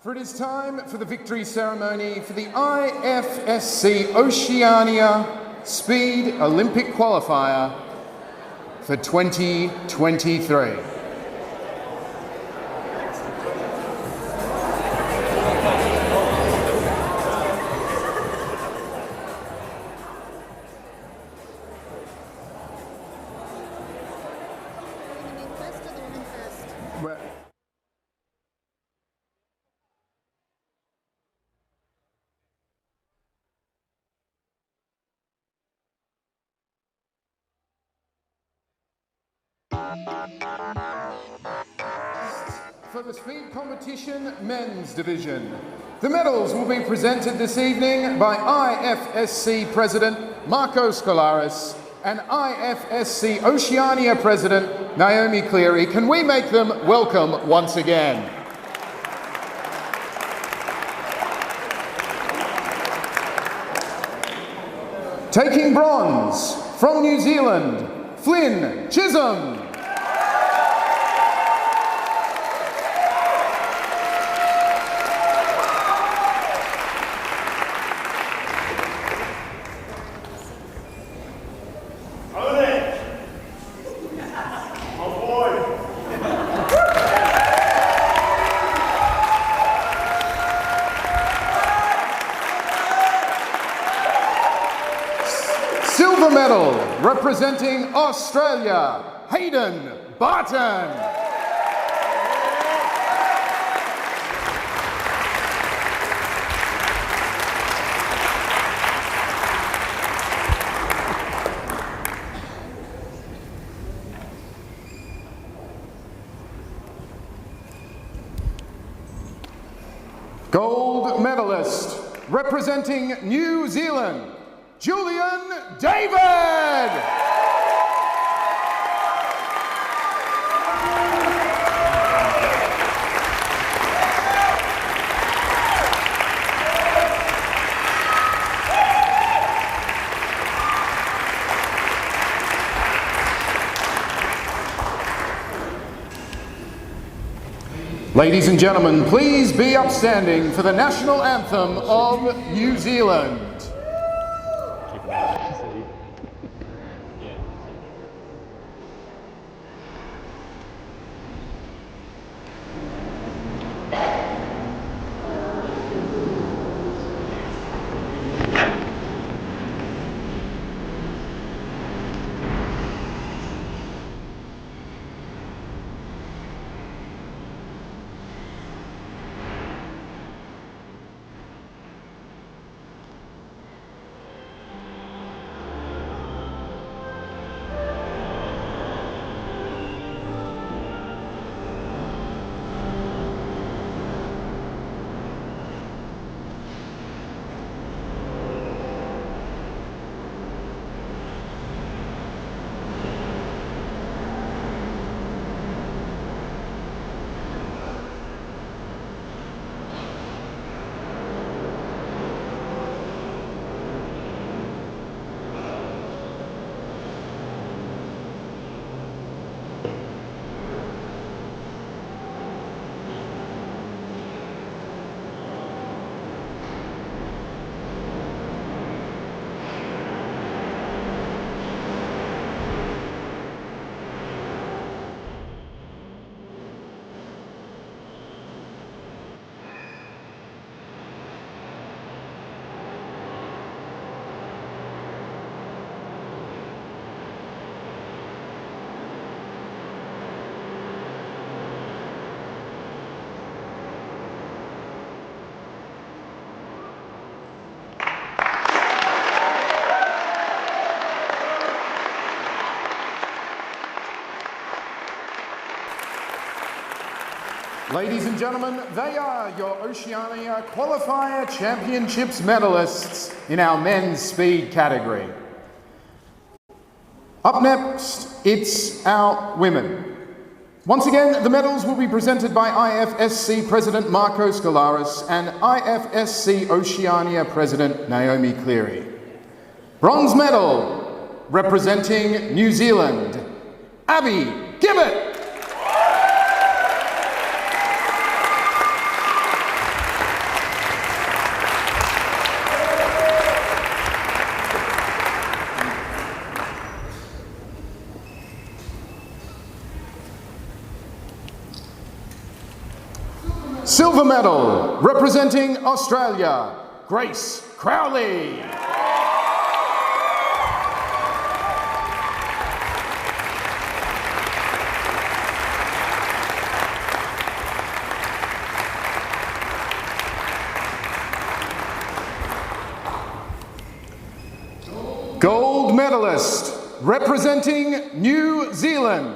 For it is time for the victory ceremony for the IFSC Oceania Speed Olympic Qualifier for 2023. For the speed competition men's division, the medals will be presented this evening by IFSC President Marco Scolaris and IFSC Oceania President Naomi Cleary. Can we make them welcome once again? Taking bronze from New Zealand, Flynn Chisholm. Silver medal representing Australia, Hayden Barton. Gold medalist representing New Zealand, Julian David. Ladies and gentlemen, please be upstanding for the national anthem of New Zealand. Ladies and gentlemen, they are your Oceania Qualifier Championships medalists in our men's speed category. Up next, it's our women. Once again, the medals will be presented by IFSC President Marco Scolaris and IFSC Oceania President Naomi Cleary. Bronze medal, representing New Zealand, Abby Gibbett. Silver medal, representing Australia, Grace Crowley. Gold medalist, representing New Zealand,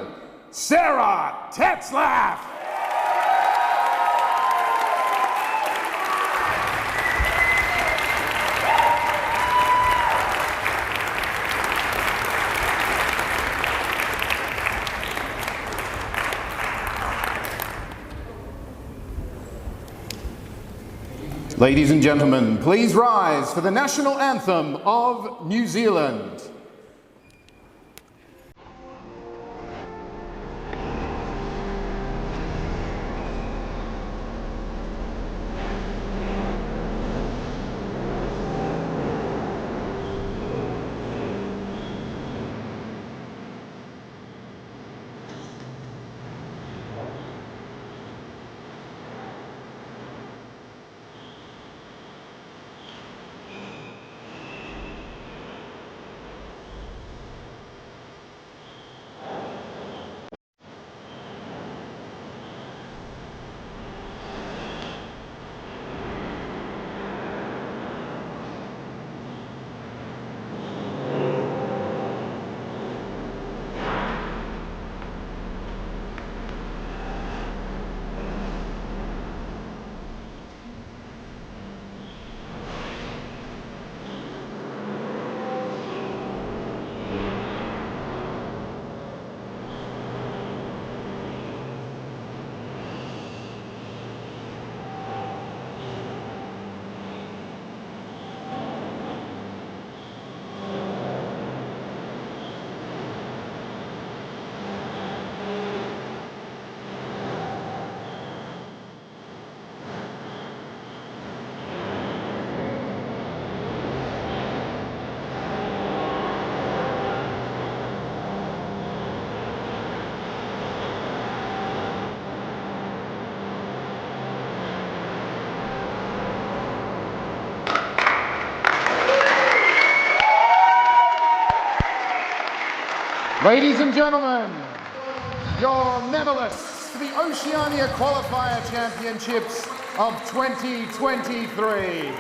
Sarah Tetzlaff. Ladies and gentlemen, please rise for the national anthem of New Zealand. Ladies and gentlemen, your medalists for the Oceania Qualifier Championships of 2023.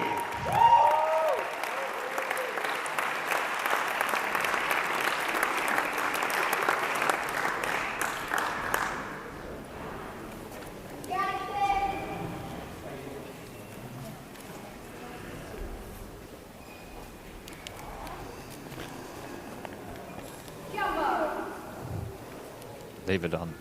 Leave it on.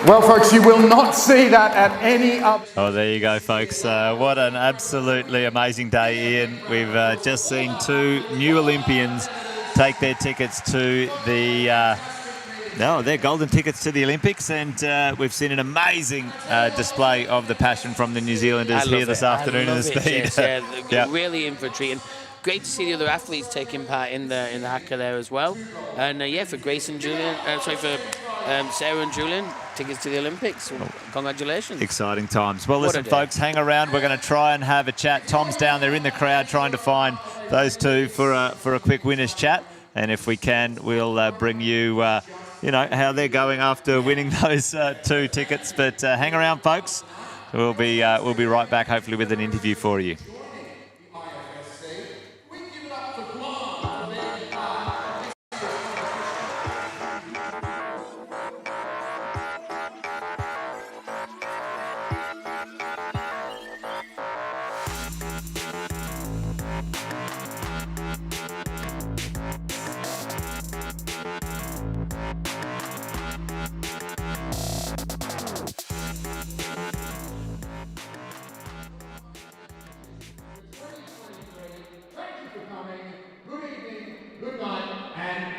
Well, folks, you will not see that at any other... Oh, there you go, folks. What an absolutely amazing day, Ian. We've just seen two new Olympians take their tickets to the... their golden tickets to the Olympics, and we've seen an amazing display of the passion from the New Zealanders here this afternoon in the speed. Yeah, really in for a treat. And great to see the other athletes taking part in the haka there as well. And for Grace and Julian, for Sarah and Julian, tickets to the Olympics. Congratulations. Exciting times. Well, listen, folks, hang around. We're going to try and have a chat. Tom's down there in the crowd trying to find those two for a quick winners chat. And if we can, we'll bring you, how they're going after winning those two tickets. But hang around, folks. We'll be right back, hopefully, with an interview for you.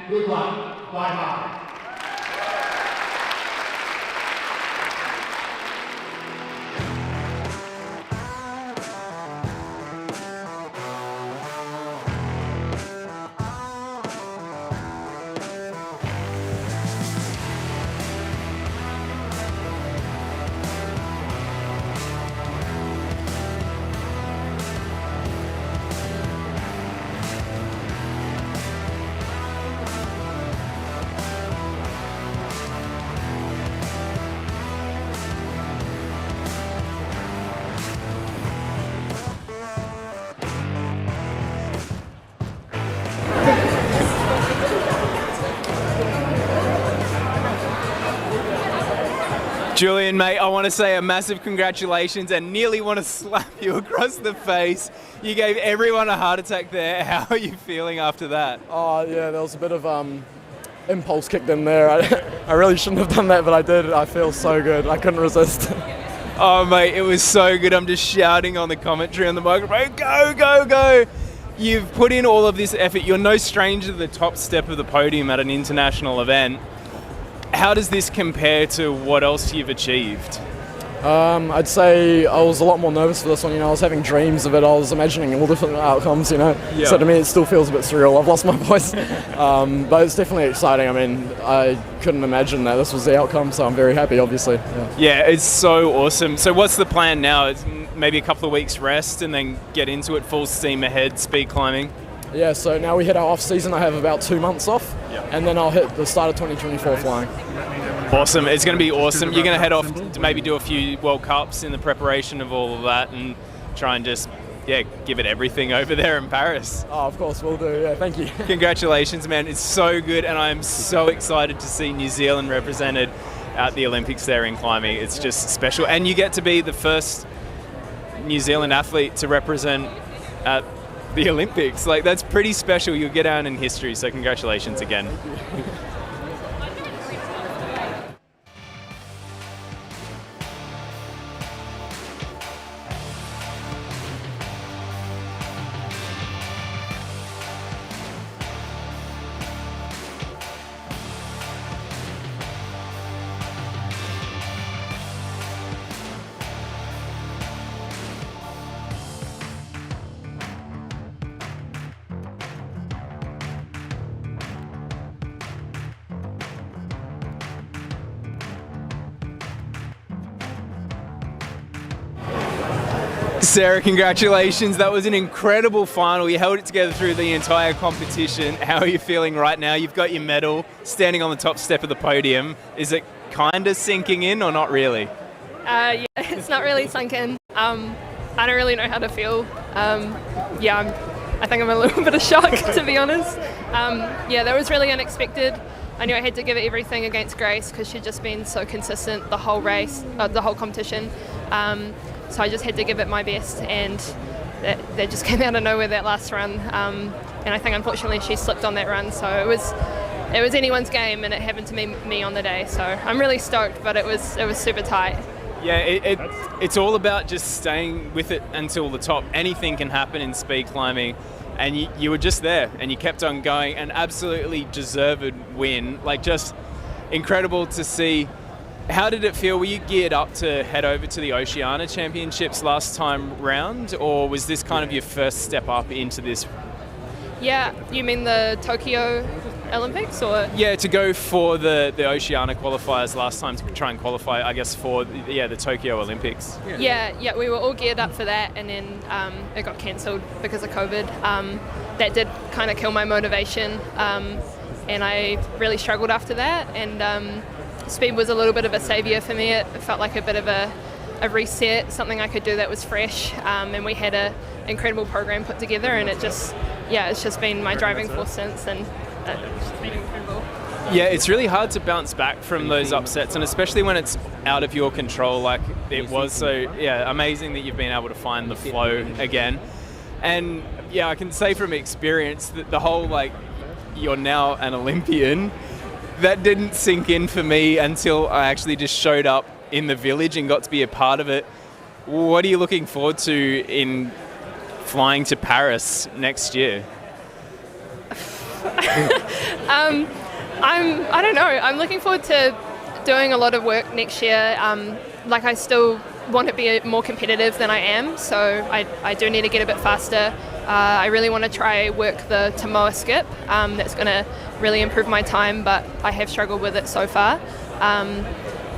good luck. Bye-bye. Julian, mate, I want to say a massive congratulations and nearly want to slap you across the face. You gave everyone a heart attack there. How are you feeling after that? Oh, yeah, there was a bit of impulse kicked in there. I really shouldn't have done that, but I did. I feel so good. I couldn't resist. Oh, mate, it was so good. I'm just shouting on the commentary on the microphone, go, go, go. You've put in all of this effort. You're no stranger to the top step of the podium at an international event. How does this compare to what else you've achieved? I'd say I was a lot more nervous for this one. I was having dreams of it. I was imagining all different outcomes, Yeah. So to me, it still feels a bit surreal. I've lost my voice. But it's definitely exciting. I mean, I couldn't imagine that this was the outcome, so I'm very happy, obviously. Yeah, it's so awesome. So what's the plan now? It's maybe a couple of weeks rest and then get into it full steam ahead, speed climbing? Yeah, so now we hit our off-season. I have about 2 months off, and then I'll hit the start of 2024 flying. Awesome. It's going to be awesome. You're going to head off to maybe do a few World Cups in the preparation of all of that and try and just, give it everything over there in Paris. Oh, of course, we'll do. Yeah, thank you. Congratulations, man. It's so good, and I'm so excited to see New Zealand represented at the Olympics there in climbing. It's just special. And you get to be the first New Zealand athlete to represent at the Olympics. Like, that's pretty special. You'll get down in history, so congratulations again. Sarah, congratulations. That was an incredible final. You held it together through the entire competition. How are you feeling right now? You've got your medal, standing on the top step of the podium. Is it kind of sinking in or not really? Yeah, it's not really sunk in. I don't really know how to feel. I think I'm a little bit of shock, to be honest. That was really unexpected. I knew I had to give it everything against Grace because she'd just been so consistent the whole race, the whole competition. So I just had to give it my best, and that just came out of nowhere that last run. And I think unfortunately she slipped on that run, so it was anyone's game, and it happened to be me on the day. So I'm really stoked, but it was super tight. Yeah, it's all about just staying with it until the top. Anything can happen in speed climbing, and you were just there, and you kept on going. An absolutely deserved win, like just incredible to see. How did it feel? Were you geared up to head over to the Oceania Championships last time round, or was this kind of your first step up into this? Yeah, you mean the Tokyo Olympics, or? Yeah, to go for the Oceania qualifiers last time to try and qualify, I guess, for the Tokyo Olympics. Yeah, we were all geared up for that, and then it got cancelled because of COVID. That did kind of kill my motivation, and I really struggled after that, and speed was a little bit of a saviour for me. It felt like a bit of a reset, something I could do that was fresh, and we had an incredible program put together, and it's just been my driving force since, and it's just been incredible. Yeah, it's really hard to bounce back from those upsets, and especially when it's out of your control like it was. So amazing that you've been able to find the flow again. And I can say from experience that the whole you're now an Olympian, that didn't sink in for me until I actually just showed up in the village and got to be a part of it. What are you looking forward to in flying to Paris next year? I don't know. I'm looking forward to doing a lot of work next year. I still want to be more competitive than I am, so I do need to get a bit faster. I really want to try work the Tamoa skip. That's going to really improve my time, but I have struggled with it so far.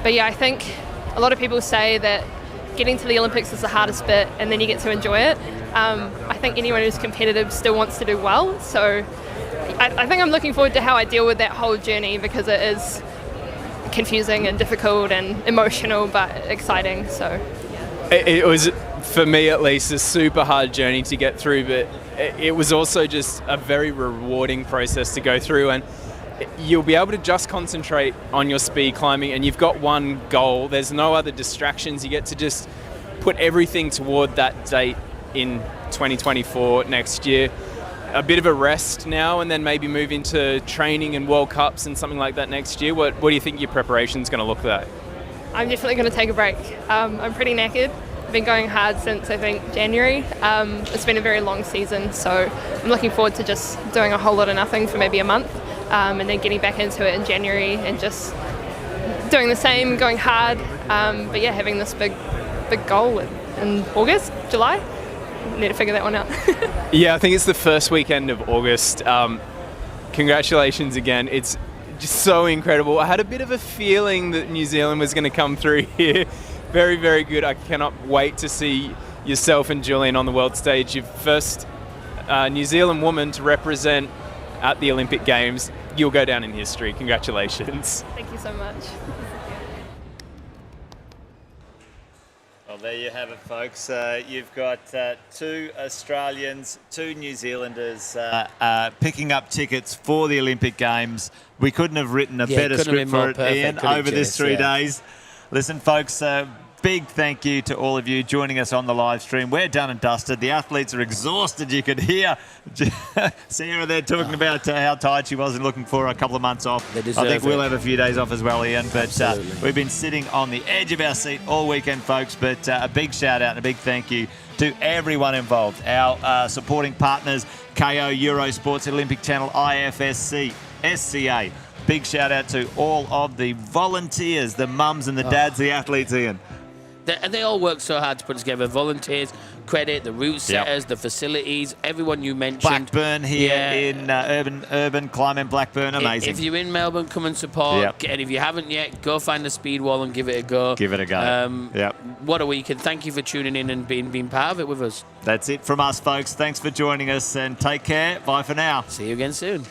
But yeah, I think a lot of people say that getting to the Olympics is the hardest bit and then you get to enjoy it. I think anyone who's competitive still wants to do well, so I think I'm looking forward to how I deal with that whole journey, because it is confusing and difficult and emotional but exciting. So it was, for me at least, a super hard journey to get through, but it was also just a very rewarding process to go through, and you'll be able to just concentrate on your speed climbing, and you've got one goal. There's no other distractions. You get to just put everything toward that date in 2024 next year. A bit of a rest now, and then maybe move into training and World Cups and something like that next year. What do you think your preparation's going to look like? I'm definitely going to take a break. I'm pretty knackered. I've been going hard since, I think, January. It's been a very long season, so I'm looking forward to just doing a whole lot of nothing for maybe a month, and then getting back into it in January and just doing the same, going hard. But yeah, having this big goal in August, July. Need to figure that one out. Yeah, I think it's the first weekend of August. Congratulations again. It's just so incredible. I had a bit of a feeling that New Zealand was going to come through here. Very, very good. I cannot wait to see yourself and Julian on the world stage. Your first New Zealand woman to represent at the Olympic Games. You'll go down in history. Congratulations. Thank you so much. Well, there you have it, folks. You've got 2 Australians, 2 New Zealanders picking up tickets for the Olympic Games. We couldn't have written a better script for it, Ian, over this 3 days. Listen, folks, big thank you to all of you joining us on the live stream. We're done and dusted. The athletes are exhausted. You could hear Sarah there talking about how tired she was and looking for a couple of months off. I think we'll have a few days off as well, Ian. But we've been sitting on the edge of our seat all weekend, folks. But a big shout out and a big thank you to everyone involved. Our supporting partners, KO, Eurosports, Olympic Channel, IFSC, SCA. Big shout out to all of the volunteers, the mums and the dads, the athletes, Ian. They all work so hard to put together. Volunteers, credit, the route setters, the facilities, everyone you mentioned. Blackburn here in urban climbing Blackburn, amazing. If you're in Melbourne, come and support. And if you haven't yet, go find the speed wall and give it a go. Give it a go. What a weekend. Thank you for tuning in and being part of it with us. That's it from us, folks. Thanks for joining us and take care. Bye for now. See you again soon.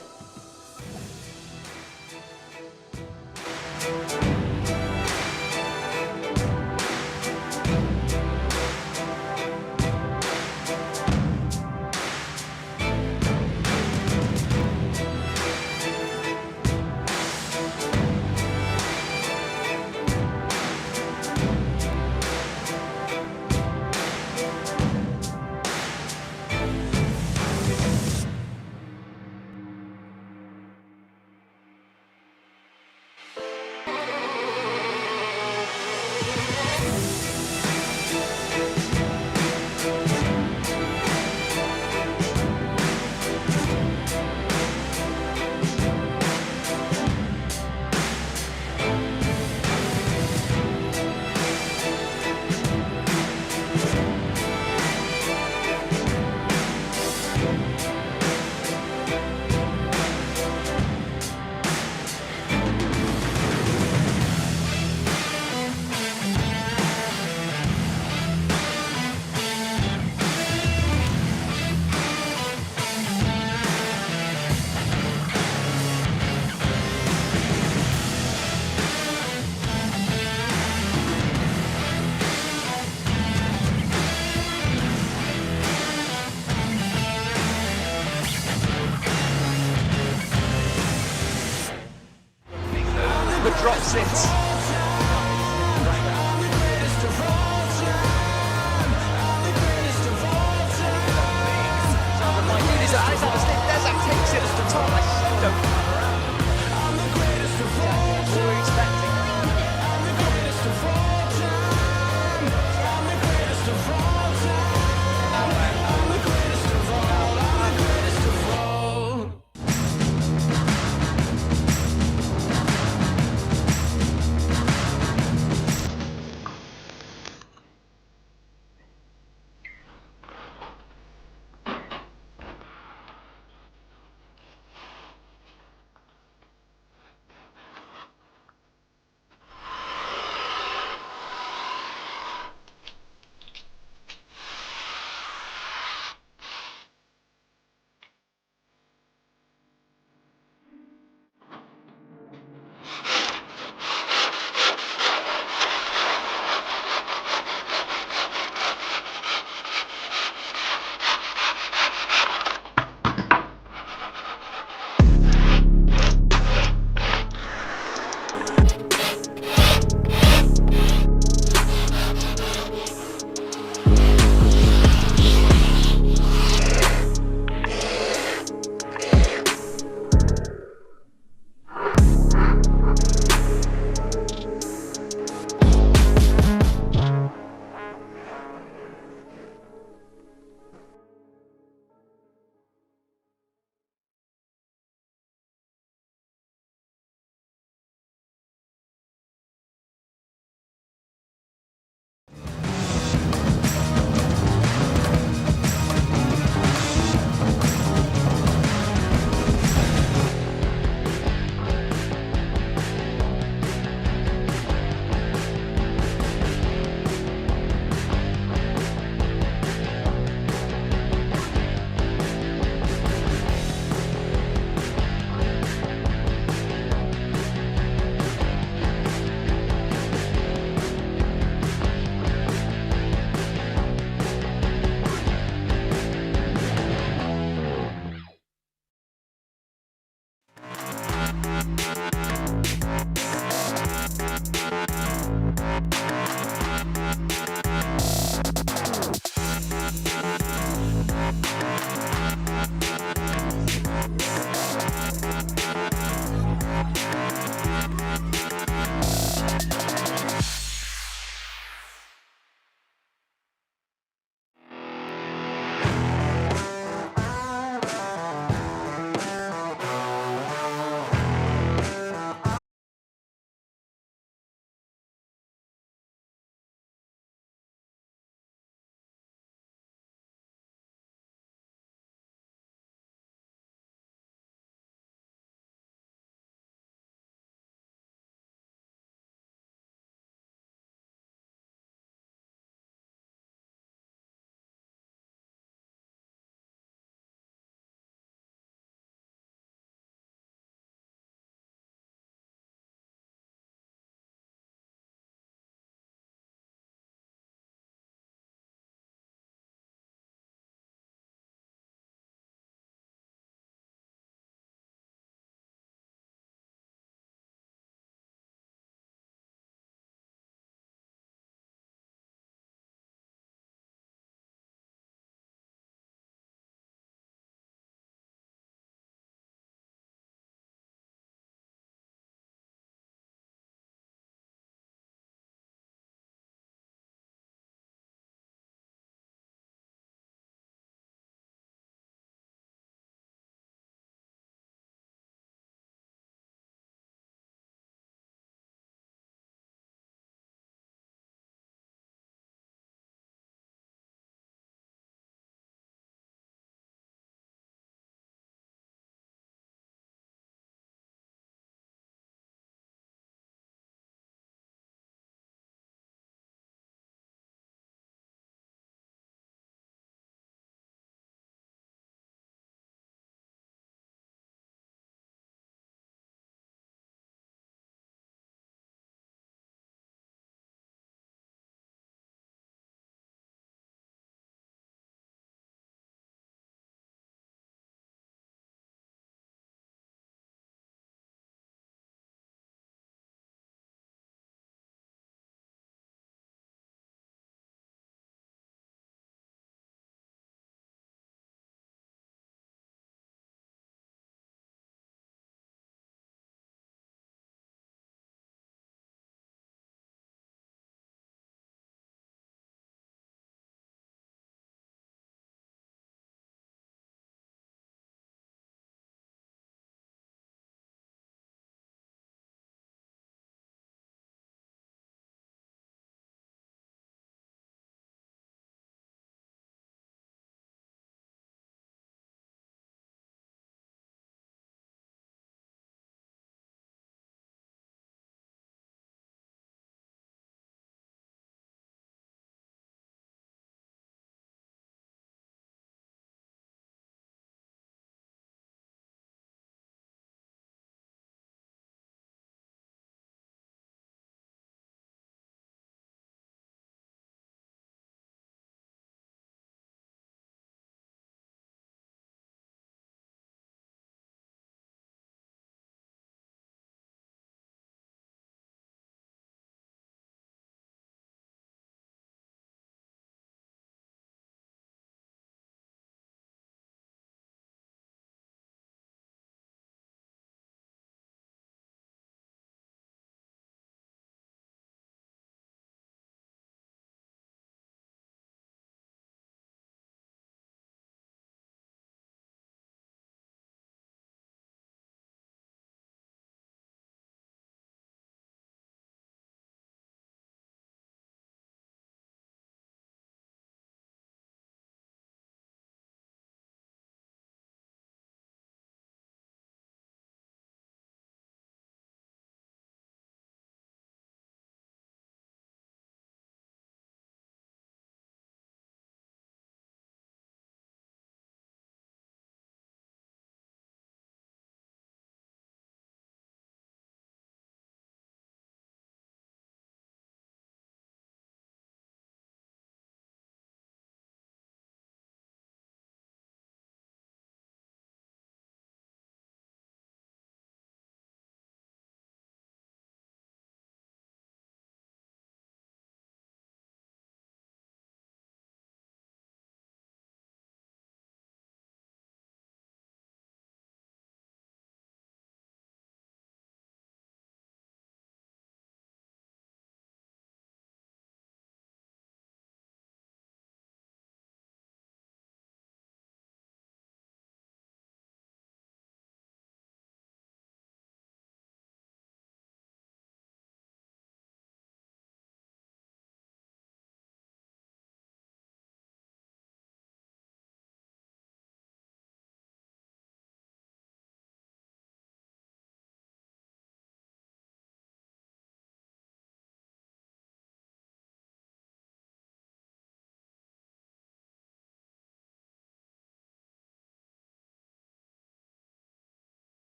Drop since.